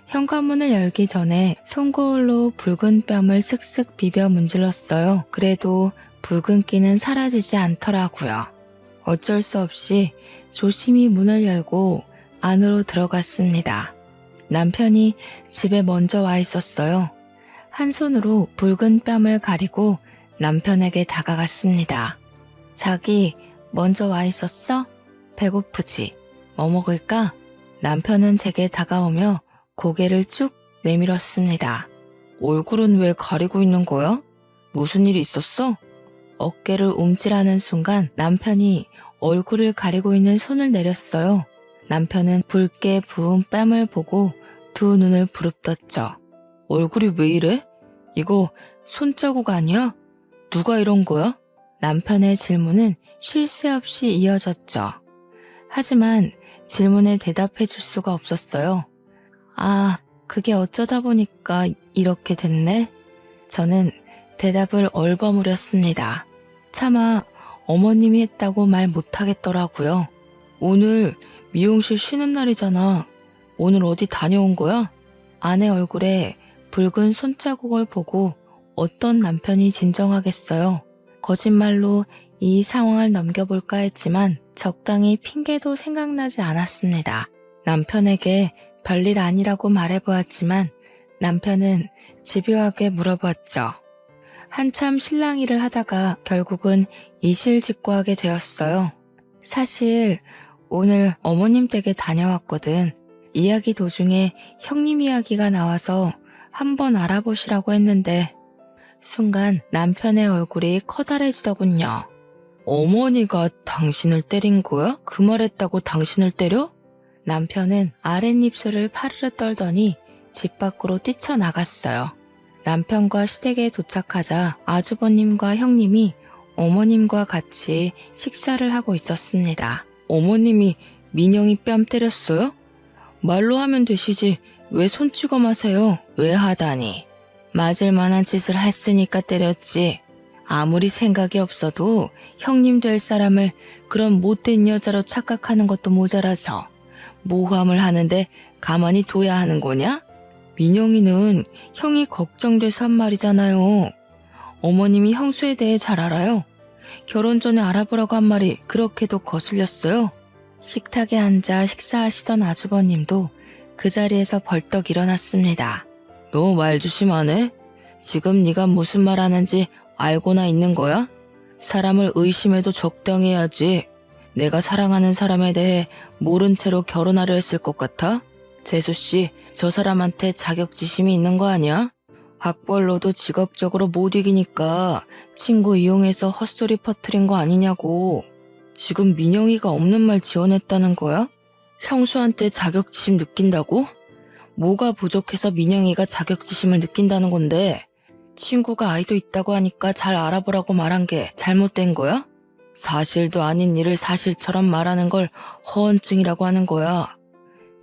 현관문을 열기 전에 손거울로 붉은 뺨을 슥슥 비벼 문질렀어요. 그래도 붉은기는 사라지지 않더라고요. 어쩔 수 없이 조심히 문을 열고 안으로 들어갔습니다. 남편이 집에 먼저 와 있었어요. 한 손으로 붉은 뺨을 가리고 남편에게 다가갔습니다. 자기 먼저 와 있었어? 배고프지? 뭐 먹을까? 남편은 제게 다가오며 고개를 쭉 내밀었습니다. 얼굴은 왜 가리고 있는 거야? 무슨 일이 있었어? 어깨를 움찔하는 순간 남편이 얼굴을 가리고 있는 손을 내렸어요. 남편은 붉게 부은 뺨을 보고 두 눈을 부릅떴죠. 얼굴이 왜 이래? 이거 손자국 아니야? 누가 이런 거야? 남편의 질문은 쉴 새 없이 이어졌죠. 하지만 질문에 대답해 줄 수가 없었어요. 아, 그게 어쩌다 보니까 이렇게 됐네? 저는 대답을 얼버무렸습니다. 차마 어머님이 했다고 말 못하겠더라고요. 오늘 미용실 쉬는 날이잖아. 오늘 어디 다녀온 거야? 아내 얼굴에 붉은 손자국을 보고 어떤 남편이 진정하겠어요. 거짓말로 이 상황을 넘겨볼까 했지만 적당히 핑계도 생각나지 않았습니다. 남편에게 별일 아니라고 말해보았지만 남편은 집요하게 물어봤죠. 한참 실랑이를 하다가 결국은 이실직고하게 되었어요. 사실 오늘 어머님 댁에 다녀왔거든. 이야기 도중에 형님 이야기가 나와서 한번 알아보시라고 했는데 순간 남편의 얼굴이 커다래지더군요. 어머니가 당신을 때린 거야? 그 말했다고 당신을 때려? 남편은 아랫입술을 파르르 떨더니 집 밖으로 뛰쳐나갔어요. 남편과 시댁에 도착하자 아주버님과 형님이 어머님과 같이 식사를 하고 있었습니다. 어머님이 민영이 뺨 때렸어요? 말로 하면 되시지 왜 손찌검 하세요? 왜 하다니? 맞을 만한 짓을 했으니까 때렸지. 아무리 생각이 없어도 형님 될 사람을 그런 못된 여자로 착각하는 것도 모자라서 모함을 하는데 가만히 둬야 하는 거냐? 민영이는 형이 걱정돼서 한 말이잖아요. 어머님이 형수에 대해 잘 알아요. 결혼 전에 알아보라고 한 말이 그렇게도 거슬렸어요. 식탁에 앉아 식사하시던 아주버님도 그 자리에서 벌떡 일어났습니다. 너 말 조심하네? 지금 네가 무슨 말 하는지 알고나 있는 거야? 사람을 의심해도 적당히 해야지. 내가 사랑하는 사람에 대해 모른 채로 결혼하려 했을 것 같아? 재수씨, 저 사람한테 자격지심이 있는 거 아니야? 학벌로도 직업적으로 못 이기니까 친구 이용해서 헛소리 퍼뜨린 거 아니냐고. 지금 민영이가 없는 말 지어냈다는 거야? 형수한테 자격지심 느낀다고? 뭐가 부족해서 민영이가 자격지심을 느낀다는 건데 친구가 아이도 있다고 하니까 잘 알아보라고 말한 게 잘못된 거야? 사실도 아닌 일을 사실처럼 말하는 걸 허언증이라고 하는 거야.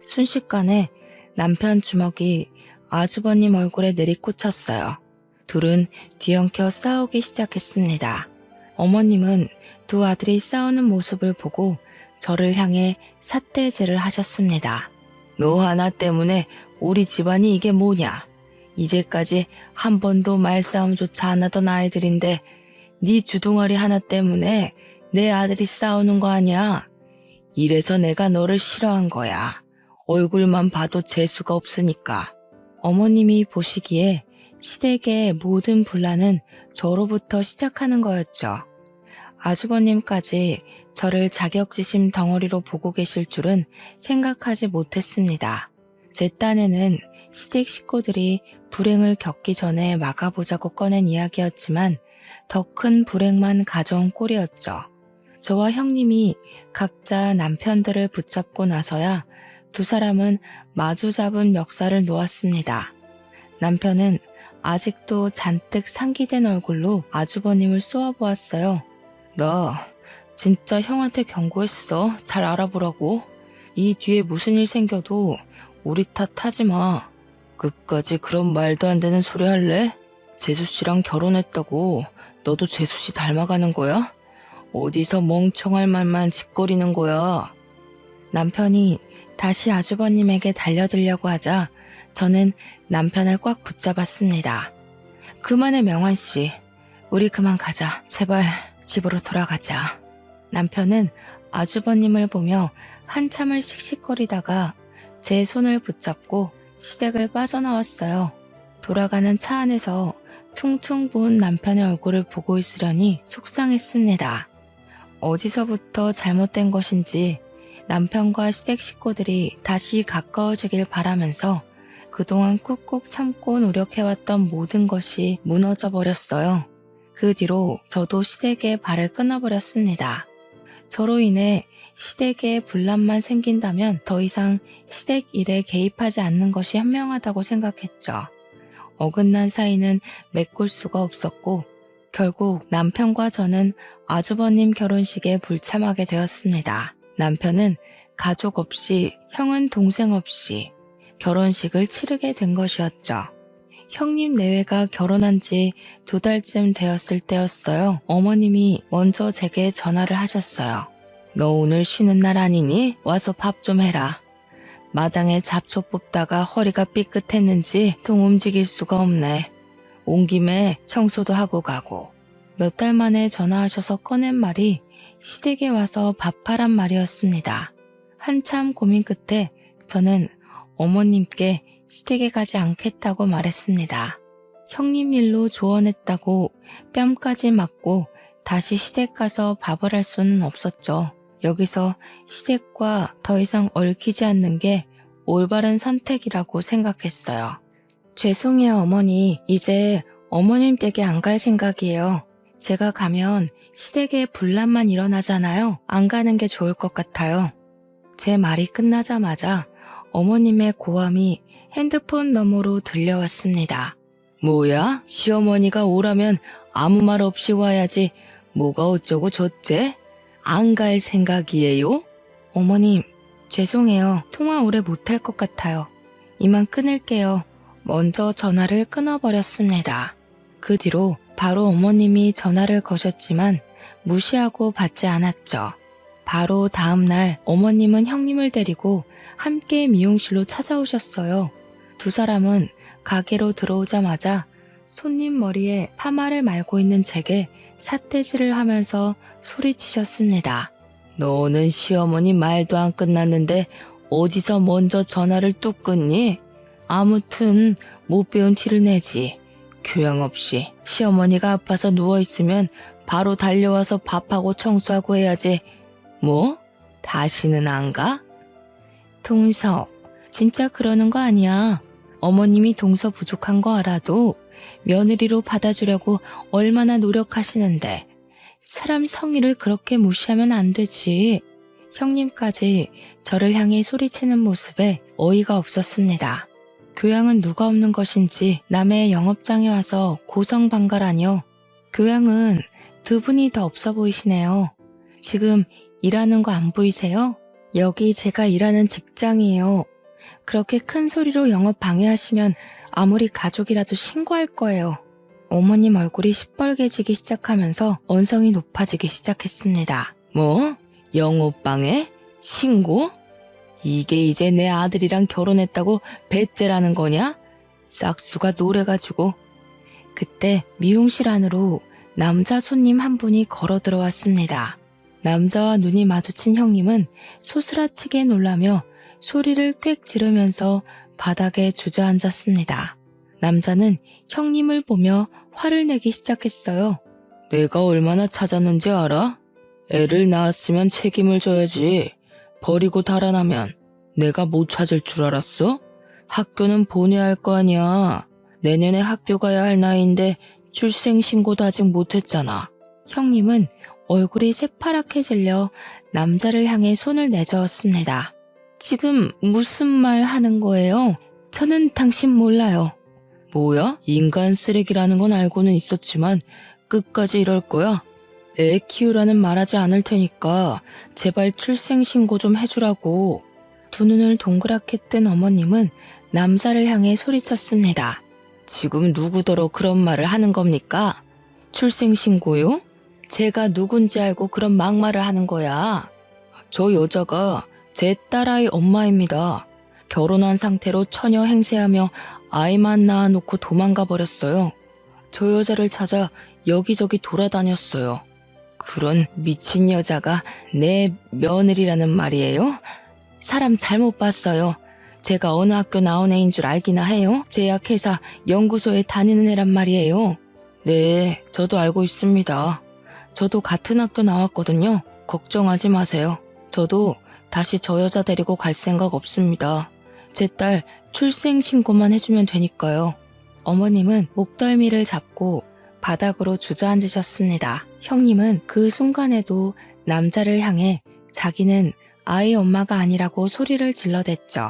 순식간에 남편 주먹이 아주버님 얼굴에 내리꽂혔어요. 둘은 뒤엉켜 싸우기 시작했습니다. 어머님은 두 아들이 싸우는 모습을 보고 저를 향해 삿대질을 하셨습니다. 너 하나 때문에 우리 집안이 이게 뭐냐? 이제까지 한 번도 말싸움조차 안 하던 아이들인데 네 주둥아리 하나 때문에 내 아들이 싸우는 거 아니야? 이래서 내가 너를 싫어한 거야. 얼굴만 봐도 재수가 없으니까. 어머님이 보시기에 시댁의 모든 분란은 저로부터 시작하는 거였죠. 아주버님까지 저를 자격지심 덩어리로 보고 계실 줄은 생각하지 못했습니다. 제 딴에는 시댁 식구들이 불행을 겪기 전에 막아보자고 꺼낸 이야기였지만 더 큰 불행만 가져온 꼴이었죠. 저와 형님이 각자 남편들을 붙잡고 나서야 두 사람은 마주 잡은 멱살을 놓았습니다. 남편은 아직도 잔뜩 상기된 얼굴로 아주버님을 쏘아보았어요. 나 진짜 형한테 경고했어. 잘 알아보라고. 이 뒤에 무슨 일 생겨도 우리 탓하지 마. 끝까지 그런 말도 안 되는 소리 할래? 재수씨랑 결혼했다고 너도 재수씨 닮아가는 거야? 어디서 멍청할 말만 짓거리는 거야? 남편이 다시 아주버님에게 달려들려고 하자 저는 남편을 꽉 붙잡았습니다. 그만해 명환씨. 우리 그만 가자. 제발 집으로 돌아가자. 남편은 아주버님을 보며 한참을 씩씩거리다가 제 손을 붙잡고 시댁을 빠져나왔어요. 돌아가는 차 안에서 퉁퉁 부은 남편의 얼굴을 보고 있으려니 속상했습니다. 어디서부터 잘못된 것인지 남편과 시댁 식구들이 다시 가까워지길 바라면서 그동안 꾹꾹 참고 노력해왔던 모든 것이 무너져 버렸어요. 그 뒤로 저도 시댁에 발을 끊어버렸습니다. 저로 인해 시댁에 분란만 생긴다면 더 이상 시댁 일에 개입하지 않는 것이 현명하다고 생각했죠. 어긋난 사이는 메꿀 수가 없었고 결국 남편과 저는 아주버님 결혼식에 불참하게 되었습니다. 남편은 가족 없이, 형은 동생 없이 결혼식을 치르게 된 것이었죠. 형님 내외가 결혼한 지 2달쯤 되었을 때였어요. 어머님이 먼저 제게 전화를 하셨어요. 너 오늘 쉬는 날 아니니? 와서 밥 좀 해라. 마당에 잡초 뽑다가 허리가 삐끗했는지 통 움직일 수가 없네. 온 김에 청소도 하고 가고. 몇 달 만에 전화하셔서 꺼낸 말이 시댁에 와서 밥하란 말이었습니다. 한참 고민 끝에 저는 어머님께 시댁에 가지 않겠다고 말했습니다. 형님 일로 조언했다고 뺨까지 맞고 다시 시댁 가서 밥을 할 수는 없었죠. 여기서 시댁과 더 이상 얽히지 않는 게 올바른 선택이라고 생각했어요. 죄송해요 어머니. 이제 어머님 댁에 안 갈 생각이에요. 제가 가면 시댁에 분란만 일어나잖아요. 안 가는 게 좋을 것 같아요. 제 말이 끝나자마자 어머님의 고함이 핸드폰 너머로 들려왔습니다. 뭐야? 시어머니가 오라면 아무 말 없이 와야지. 뭐가 어쩌고 저째? 안 갈 생각이에요? 어머님, 죄송해요. 통화 오래 못할 것 같아요. 이만 끊을게요. 먼저 전화를 끊어버렸습니다. 그 뒤로 바로 어머님이 전화를 거셨지만 무시하고 받지 않았죠. 바로 다음 날 어머님은 형님을 데리고 함께 미용실로 찾아오셨어요. 두 사람은 가게로 들어오자마자 손님 머리에 파마를 말고 있는 제게 삿대질을 하면서 소리치셨습니다. 너는 시어머니 말도 안 끝났는데 어디서 먼저 전화를 뚝 끊니? 아무튼 못 배운 티를 내지. 교양 없이 시어머니가 아파서 누워있으면 바로 달려와서 밥하고 청소하고 해야지. 뭐? 다시는 안 가? 동서, 진짜 그러는 거 아니야. 어머님이 동서 부족한 거 알아도 며느리로 받아주려고 얼마나 노력하시는데 사람 성의를 그렇게 무시하면 안 되지. 형님까지 저를 향해 소리치는 모습에 어이가 없었습니다. 교양은 누가 없는 것인지 남의 영업장에 와서 고성방가라뇨. 교양은 두 분이 더 없어 보이시네요. 지금 일하는 거 안 보이세요? 여기 제가 일하는 직장이에요. 그렇게 큰 소리로 영업 방해하시면 아무리 가족이라도 신고할 거예요. 어머님 얼굴이 시뻘개지기 시작하면서 언성이 높아지기 시작했습니다. 뭐? 영업방해? 신고? 이게 이제 내 아들이랑 결혼했다고 배째라는 거냐? 싹수가 노래가지고. 그때 미용실 안으로 남자 손님 한 분이 걸어 들어왔습니다. 남자와 눈이 마주친 형님은 소스라치게 놀라며 소리를 꽥 지르면서 바닥에 주저앉았습니다. 남자는 형님을 보며 화를 내기 시작했어요. 내가 얼마나 찾았는지 알아? 애를 낳았으면 책임을 져야지. 버리고 달아나면 내가 못 찾을 줄 알았어? 학교는 보내야 할 거 아니야. 내년에 학교 가야 할 나이인데 출생신고도 아직 못했잖아. 형님은 얼굴이 새파랗게 질려 남자를 향해 손을 내저었습니다. 지금 무슨 말 하는 거예요? 저는 당신 몰라요. 뭐야? 인간 쓰레기라는 건 알고는 있었지만 끝까지 이럴 거야? 애 키우라는 말하지 않을 테니까 제발 출생신고 좀 해주라고. 두 눈을 동그랗게 뜬 어머님은 남자를 향해 소리쳤습니다. 지금 누구더러 그런 말을 하는 겁니까? 출생신고요? 제가 누군지 알고 그런 막말을 하는 거야. 저 여자가 제 딸아이 엄마입니다. 결혼한 상태로 처녀 행세하며 아이만 낳아놓고 도망가 버렸어요. 저 여자를 찾아 여기저기 돌아다녔어요. 그런 미친 여자가 내 며느리라는 말이에요? 사람 잘못 봤어요. 제가 어느 학교 나온 애인 줄 알기나 해요? 제약회사 연구소에 다니는 애란 말이에요. 네, 저도 알고 있습니다. 저도 같은 학교 나왔거든요. 걱정하지 마세요. 저도 다시 저 여자 데리고 갈 생각 없습니다. 제 딸 출생신고만 해주면 되니까요. 어머님은 목덜미를 잡고 바닥으로 주저앉으셨습니다. 형님은 그 순간에도 남자를 향해 자기는 아이 엄마가 아니라고 소리를 질러댔죠.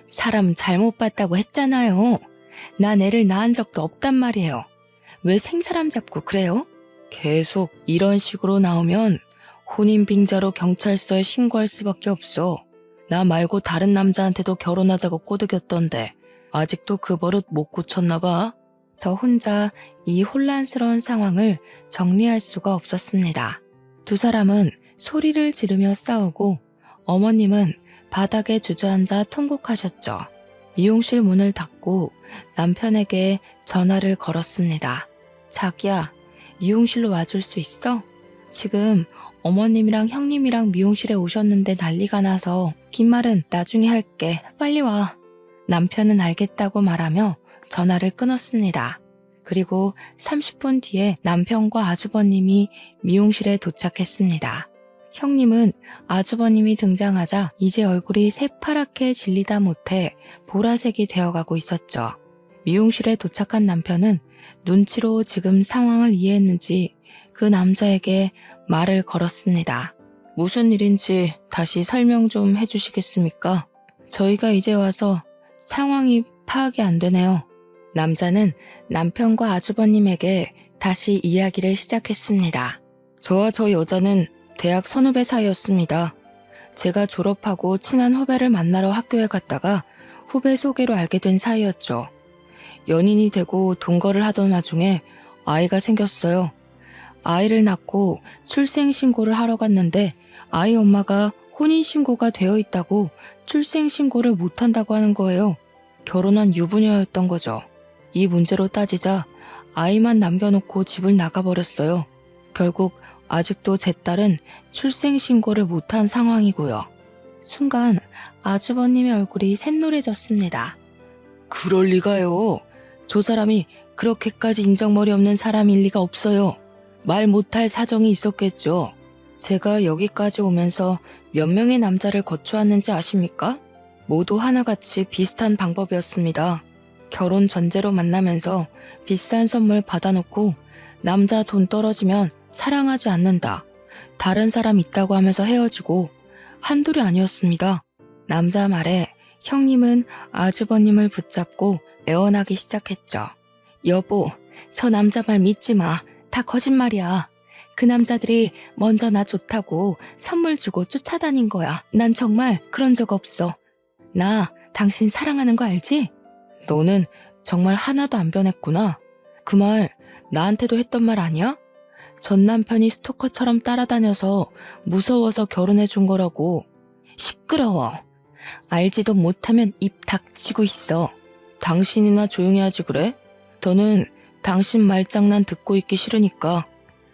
사람 잘못 봤다고 했잖아요. 난 애를 낳은 적도 없단 말이에요. 왜 생사람 잡고 그래요? 계속 이런 식으로 나오면 혼인빙자로 경찰서에 신고할 수밖에 없어. 나 말고 다른 남자한테도 결혼하자고 꼬드겼던데 아직도 그 버릇 못 고쳤나 봐. 저 혼자 이 혼란스러운 상황을 정리할 수가 없었습니다. 두 사람은 소리를 지르며 싸우고 어머님은 바닥에 주저앉아 통곡하셨죠. 미용실 문을 닫고 남편에게 전화를 걸었습니다. 자기야, 미용실로 와줄 수 있어? 지금 어머님이랑 형님이랑 미용실에 오셨는데 난리가 나서 긴 말은 나중에 할게. 빨리 와. 남편은 알겠다고 말하며 전화를 끊었습니다. 그리고 30분 뒤에 남편과 아주버님이 미용실에 도착했습니다. 형님은 아주버님이 등장하자 이제 얼굴이 새파랗게 질리다 못해 보라색이 되어가고 있었죠. 미용실에 도착한 남편은 눈치로 지금 상황을 이해했는지 그 남자에게 말을 걸었습니다. 무슨 일인지 다시 설명 좀 해주시겠습니까? 저희가 이제 와서 상황이 파악이 안 되네요. 남자는 남편과 아주버님에게 다시 이야기를 시작했습니다. 저와 저 여자는 대학 선후배 사이였습니다. 제가 졸업하고 친한 후배를 만나러 학교에 갔다가 후배 소개로 알게 된 사이였죠. 연인이 되고 동거를 하던 와중에 아이가 생겼어요. 아이를 낳고 출생신고를 하러 갔는데 아이 엄마가 혼인신고가 되어 있다고 출생신고를 못한다고 하는 거예요. 결혼한 유부녀였던 거죠. 이 문제로 따지자 아이만 남겨놓고 집을 나가버렸어요. 결국 아직도 제 딸은 출생신고를 못한 상황이고요. 순간 아주버님의 얼굴이 샛노래졌습니다. 그럴 리가요. 저 사람이 그렇게까지 인정머리 없는 사람일 리가 없어요. 말 못할 사정이 있었겠죠. 제가 여기까지 오면서 몇 명의 남자를 거쳐왔는지 아십니까? 모두 하나같이 비슷한 방법이었습니다. 결혼 전제로 만나면서 비싼 선물 받아놓고 남자 돈 떨어지면 사랑하지 않는다. 다른 사람 있다고 하면서 헤어지고 한둘이 아니었습니다. 남자 말에 형님은 아주버님을 붙잡고 애원하기 시작했죠. 여보, 저 남자 말 믿지 마. 다 거짓말이야. 그 남자들이 먼저 나 좋다고 선물 주고 쫓아다닌 거야. 난 정말 그런 적 없어. 나 당신 사랑하는 거 알지? 너는 정말 하나도 안 변했구나. 그 말 나한테도 했던 말 아니야? 전 남편이 스토커처럼 따라다녀서 무서워서 결혼해 준 거라고. 시끄러워. 알지도 못하면 입 닥치고 있어. 당신이나 조용히 하지 그래? 더는 당신 말장난 듣고 있기 싫으니까.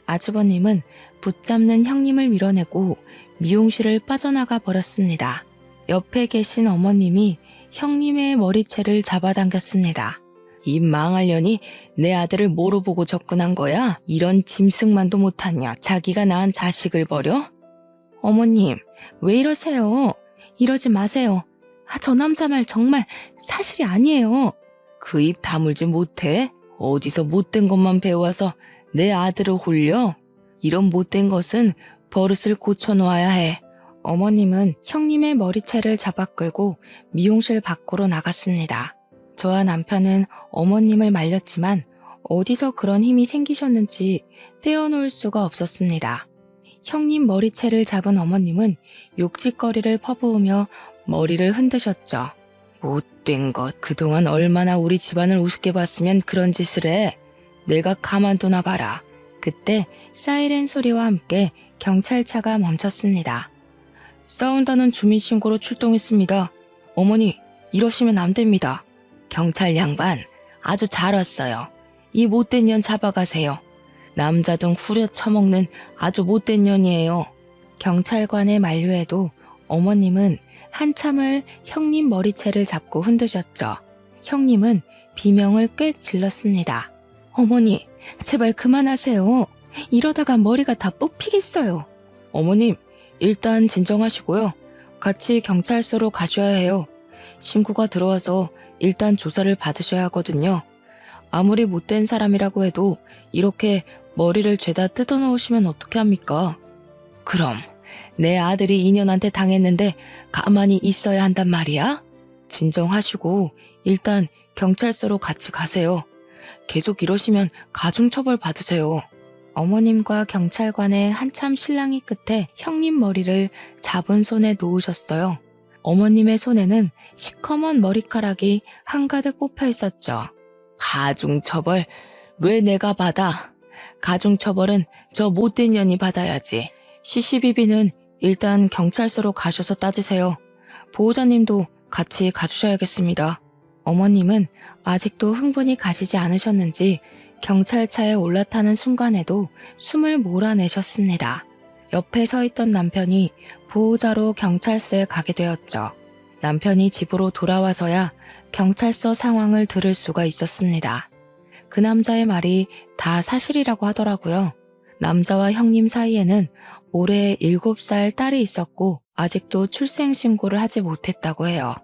아주버님은 붙잡는 형님을 밀어내고 미용실을 빠져나가 버렸습니다. 옆에 계신 어머님이 형님의 머리채를 잡아당겼습니다. 이 망할년이 내 아들을 뭐로 보고 접근한 거야? 이런 짐승만도 못하냐? 자기가 낳은 자식을 버려? 어머님, 왜 이러세요? 이러지 마세요. 저 남자 말 정말 사실이 아니에요. 그 입 다물지 못해? 어디서 못된 것만 배워와서 내 아들을 홀려? 이런 못된 것은 버릇을 고쳐놓아야 해. 어머님은 형님의 머리채를 잡아 끌고 미용실 밖으로 나갔습니다. 저와 남편은 어머님을 말렸지만 어디서 그런 힘이 생기셨는지 떼어놓을 수가 없었습니다. 형님 머리채를 잡은 어머님은 욕짓거리를 퍼부으며 머리를 흔드셨죠. 못된 것, 그동안 얼마나 우리 집안을 우습게 봤으면 그런 짓을 해. 내가 가만두나 봐라. 그때 사이렌 소리와 함께 경찰차가 멈췄습니다. 싸운다는 주민신고로 출동했습니다. 어머니, 이러시면 안 됩니다. 경찰 양반, 아주 잘 왔어요. 이 못된 년 잡아가세요. 남자 등 후려쳐먹는 아주 못된 년이에요. 경찰관의 만류에도 어머님은 한참을 형님 머리채를 잡고 흔드셨죠. 형님은 비명을 꽥 질렀습니다. 어머니, 제발 그만하세요. 이러다가 머리가 다 뽑히겠어요. 어머님, 일단 진정하시고요. 같이 경찰서로 가셔야 해요. 신고가 들어와서 일단 조사를 받으셔야 하거든요. 아무리 못된 사람이라고 해도 이렇게 머리를 죄다 뜯어놓으시면 어떻게 합니까? 그럼 내 아들이 인연한테 당했는데 가만히 있어야 한단 말이야? 진정하시고 일단 경찰서로 같이 가세요. 계속 이러시면 가중처벌 받으세요. 어머님과 경찰관의 한참 실랑이 끝에 형님 머리를 잡은 손에 놓으셨어요. 어머님의 손에는 시커먼 머리카락이 한가득 뽑혀 있었죠. 가중처벌? 왜 내가 받아? 가중처벌은 저 못된 년이 받아야지. CCBB는 일단 경찰서로 가셔서 따지세요. 보호자님도 같이 가주셔야겠습니다. 어머님은 아직도 흥분이 가시지 않으셨는지 경찰차에 올라타는 순간에도 숨을 몰아내셨습니다. 옆에 서 있던 남편이 보호자로 경찰서에 가게 되었죠. 남편이 집으로 돌아와서야 경찰서 상황을 들을 수가 있었습니다. 그 남자의 말이 다 사실이라고 하더라고요. 남자와 형님 사이에는 올해 7살 딸이 있었고 아직도 출생신고를 하지 못했다고 해요.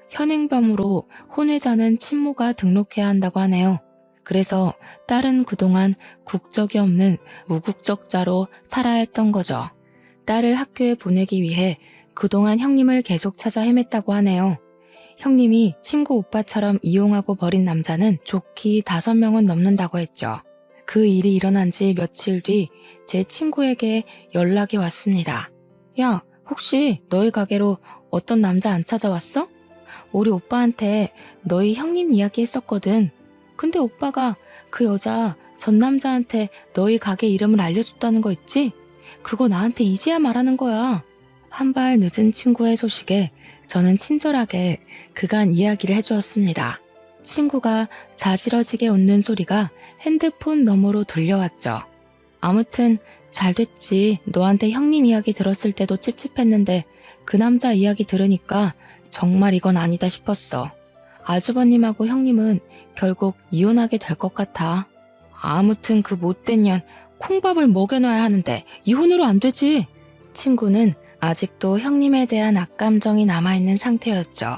현행범으로 혼외자는 친모가 등록해야 한다고 하네요. 그래서 딸은 그동안 국적이 없는 무국적자로 살아야 했던 거죠. 딸을 학교에 보내기 위해 그동안 형님을 계속 찾아 헤맸다고 하네요. 형님이 친구 오빠처럼 이용하고 버린 남자는 좋기 5명은 넘는다고 했죠. 그 일이 일어난 지 며칠 뒤 제 친구에게 연락이 왔습니다. 야, 혹시 너희 가게로 어떤 남자 안 찾아왔어? 우리 오빠한테 너희 형님 이야기 했었거든. 근데 오빠가 그 여자 전 남자한테 너희 가게 이름을 알려줬다는 거 있지? 그거 나한테 이제야 말하는 거야. 한 발 늦은 친구의 소식에 저는 친절하게 그간 이야기를 해주었습니다. 친구가 자지러지게 웃는 소리가 핸드폰 너머로 들려왔죠. 아무튼 잘 됐지. 너한테 형님 이야기 들었을 때도 찝찝했는데 그 남자 이야기 들으니까 정말 이건 아니다 싶었어. 아주버님하고 형님은 결국 이혼하게 될 것 같아. 아무튼 그 못된 년 콩밥을 먹여놔야 하는데 이혼으로 안 되지. 친구는 아직도 형님에 대한 악감정이 남아있는 상태였죠.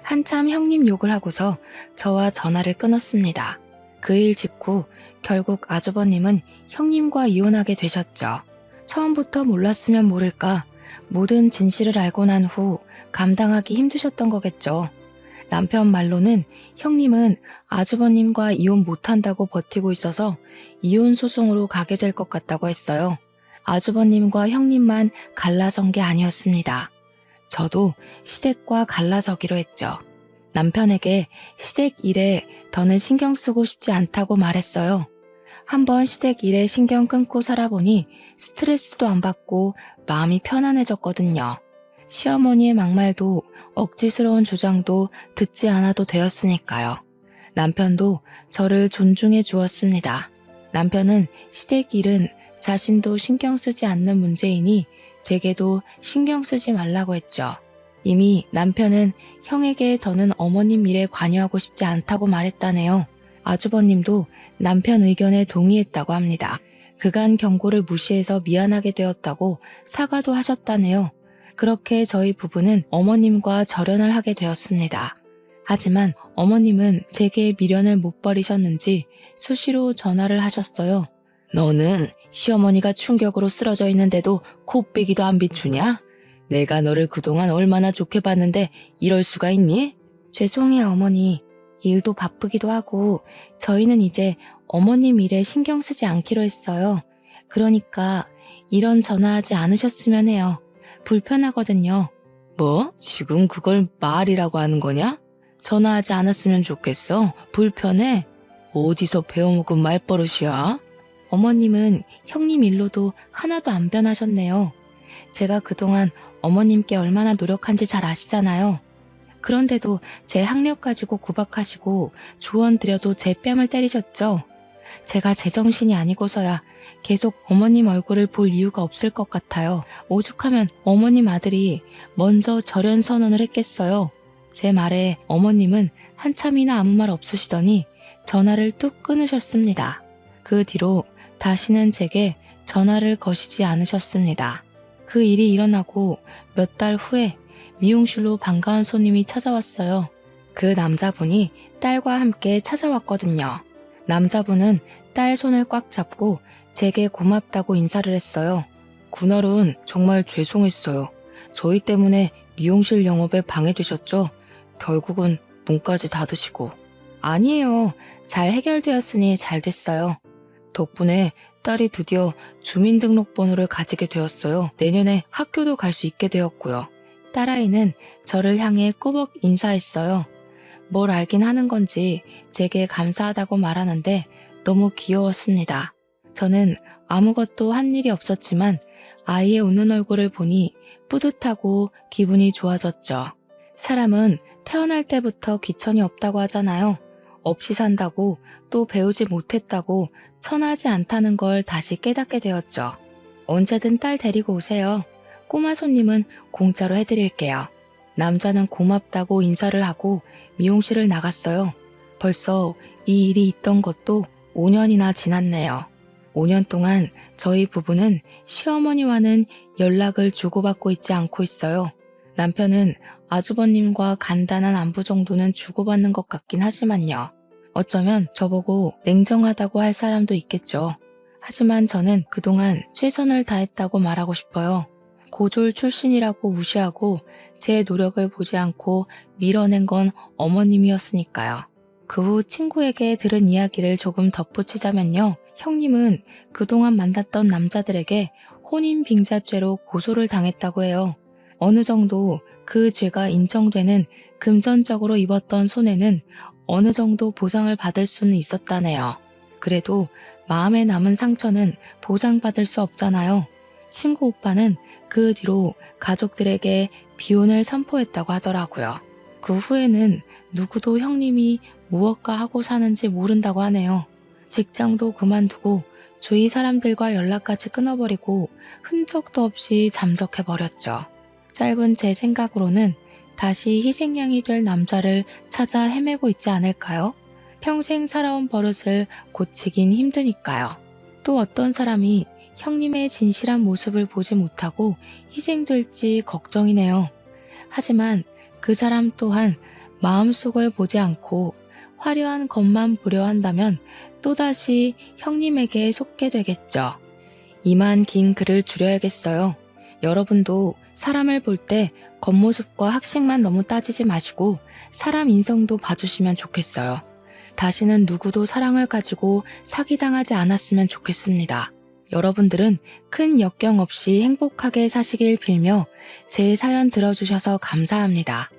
한참 형님 욕을 하고서 저와 전화를 끊었습니다. 그 일 직후 결국 아주버님은 형님과 이혼하게 되셨죠. 처음부터 몰랐으면 모를까 모든 진실을 알고 난 후 감당하기 힘드셨던 거겠죠. 남편 말로는 형님은 아주버님과 이혼 못한다고 버티고 있어서 이혼 소송으로 가게 될 것 같다고 했어요. 아주버님과 형님만 갈라선 게 아니었습니다. 저도 시댁과 갈라서기로 했죠. 남편에게 시댁 일에 더는 신경 쓰고 싶지 않다고 말했어요. 한번 시댁 일에 신경 끊고 살아보니 스트레스도 안 받고 마음이 편안해졌거든요. 시어머니의 막말도 억지스러운 주장도 듣지 않아도 되었으니까요. 남편도 저를 존중해 주었습니다. 남편은 시댁 일은 자신도 신경 쓰지 않는 문제이니 제게도 신경 쓰지 말라고 했죠. 이미 남편은 형에게 더는 어머님 일에 관여하고 싶지 않다고 말했다네요. 아주버님도 남편 의견에 동의했다고 합니다. 그간 경고를 무시해서 미안하게 되었다고 사과도 하셨다네요. 그렇게 저희 부부는 어머님과 절연을 하게 되었습니다. 하지만 어머님은 제게 미련을 못 버리셨는지 수시로 전화를 하셨어요. 너는 시어머니가 충격으로 쓰러져 있는데도 코빼기도 안 비추냐? 내가 너를 그동안 얼마나 좋게 봤는데 이럴 수가 있니? 죄송해요, 어머니. 일도 바쁘기도 하고 저희는 이제 어머님 일에 신경 쓰지 않기로 했어요. 그러니까 이런 전화하지 않으셨으면 해요. 불편하거든요. 뭐? 지금 그걸 말이라고 하는 거냐? 전화하지 않았으면 좋겠어. 불편해? 어디서 배워먹은 말버릇이야? 어머님은 형님 일로도 하나도 안 변하셨네요. 제가 그동안 어머님께 얼마나 노력한지 잘 아시잖아요. 그런데도 제 학력 가지고 구박하시고 조언 드려도 제 뺨을 때리셨죠. 제가 제정신이 아니고서야 계속 어머님 얼굴을 볼 이유가 없을 것 같아요. 오죽하면 어머님 아들이 먼저 절연 선언을 했겠어요. 제 말에 어머님은 한참이나 아무 말 없으시더니 전화를 뚝 끊으셨습니다. 그 뒤로 다시는 제게 전화를 거시지 않으셨습니다. 그 일이 일어나고 몇 달 후에 미용실로 반가운 손님이 찾아왔어요. 그 남자분이 딸과 함께 찾아왔거든요. 남자분은 딸 손을 꽉 잡고 제게 고맙다고 인사를 했어요. 그날은 정말 죄송했어요. 저희 때문에 미용실 영업에 방해되셨죠? 결국은 문까지 닫으시고. 아니에요. 잘 해결되었으니 잘 됐어요. 덕분에 딸이 드디어 주민등록번호를 가지게 되었어요. 내년에 학교도 갈 수 있게 되었고요. 딸아이는 저를 향해 꾸벅 인사했어요. 뭘 알긴 하는 건지 제게 감사하다고 말하는데 너무 귀여웠습니다. 저는 아무것도 한 일이 없었지만 아이의 웃는 얼굴을 보니 뿌듯하고 기분이 좋아졌죠. 사람은 태어날 때부터 귀천이 없다고 하잖아요. 없이 산다고 또 배우지 못했다고 천하지 않다는 걸 다시 깨닫게 되었죠. 언제든 딸 데리고 오세요. 꼬마 손님은 공짜로 해드릴게요. 남자는 고맙다고 인사를 하고 미용실을 나갔어요. 벌써 이 일이 있던 것도 5년이나 지났네요. 5년 동안 저희 부부는 시어머니와는 연락을 주고받고 있지 않고 있어요. 남편은 아주버님과 간단한 안부 정도는 주고받는 것 같긴 하지만요. 어쩌면 저보고 냉정하다고 할 사람도 있겠죠. 하지만 저는 그동안 최선을 다했다고 말하고 싶어요. 고졸 출신이라고 무시하고 제 노력을 보지 않고 밀어낸 건 어머님이었으니까요. 그 후 친구에게 들은 이야기를 조금 덧붙이자면요. 형님은 그동안 만났던 남자들에게 혼인빙자죄로 고소를 당했다고 해요. 어느 정도 그 죄가 인정되는 금전적으로 입었던 손해는 어느 정도 보상을 받을 수는 있었다네요. 그래도 마음에 남은 상처는 보상받을 수 없잖아요. 친구 오빠는 그 뒤로 가족들에게 비혼을 선포했다고 하더라고요. 그 후에는 누구도 형님이 무엇과 하고 사는지 모른다고 하네요. 직장도 그만두고 주위 사람들과 연락까지 끊어버리고 흔적도 없이 잠적해버렸죠. 짧은 제 생각으로는 다시 희생양이 될 남자를 찾아 헤매고 있지 않을까요? 평생 살아온 버릇을 고치긴 힘드니까요. 또 어떤 사람이 형님의 진실한 모습을 보지 못하고 희생될지 걱정이네요. 하지만 그 사람 또한 마음속을 보지 않고 화려한 것만 보려 한다면 또다시 형님에게 속게 되겠죠. 이만 긴 글을 줄여야겠어요. 여러분도 사람을 볼 때 겉모습과 학식만 너무 따지지 마시고 사람 인성도 봐주시면 좋겠어요. 다시는 누구도 사랑을 가지고 사기당하지 않았으면 좋겠습니다. 여러분들은 큰 역경 없이 행복하게 사시길 빌며 제 사연 들어주셔서 감사합니다.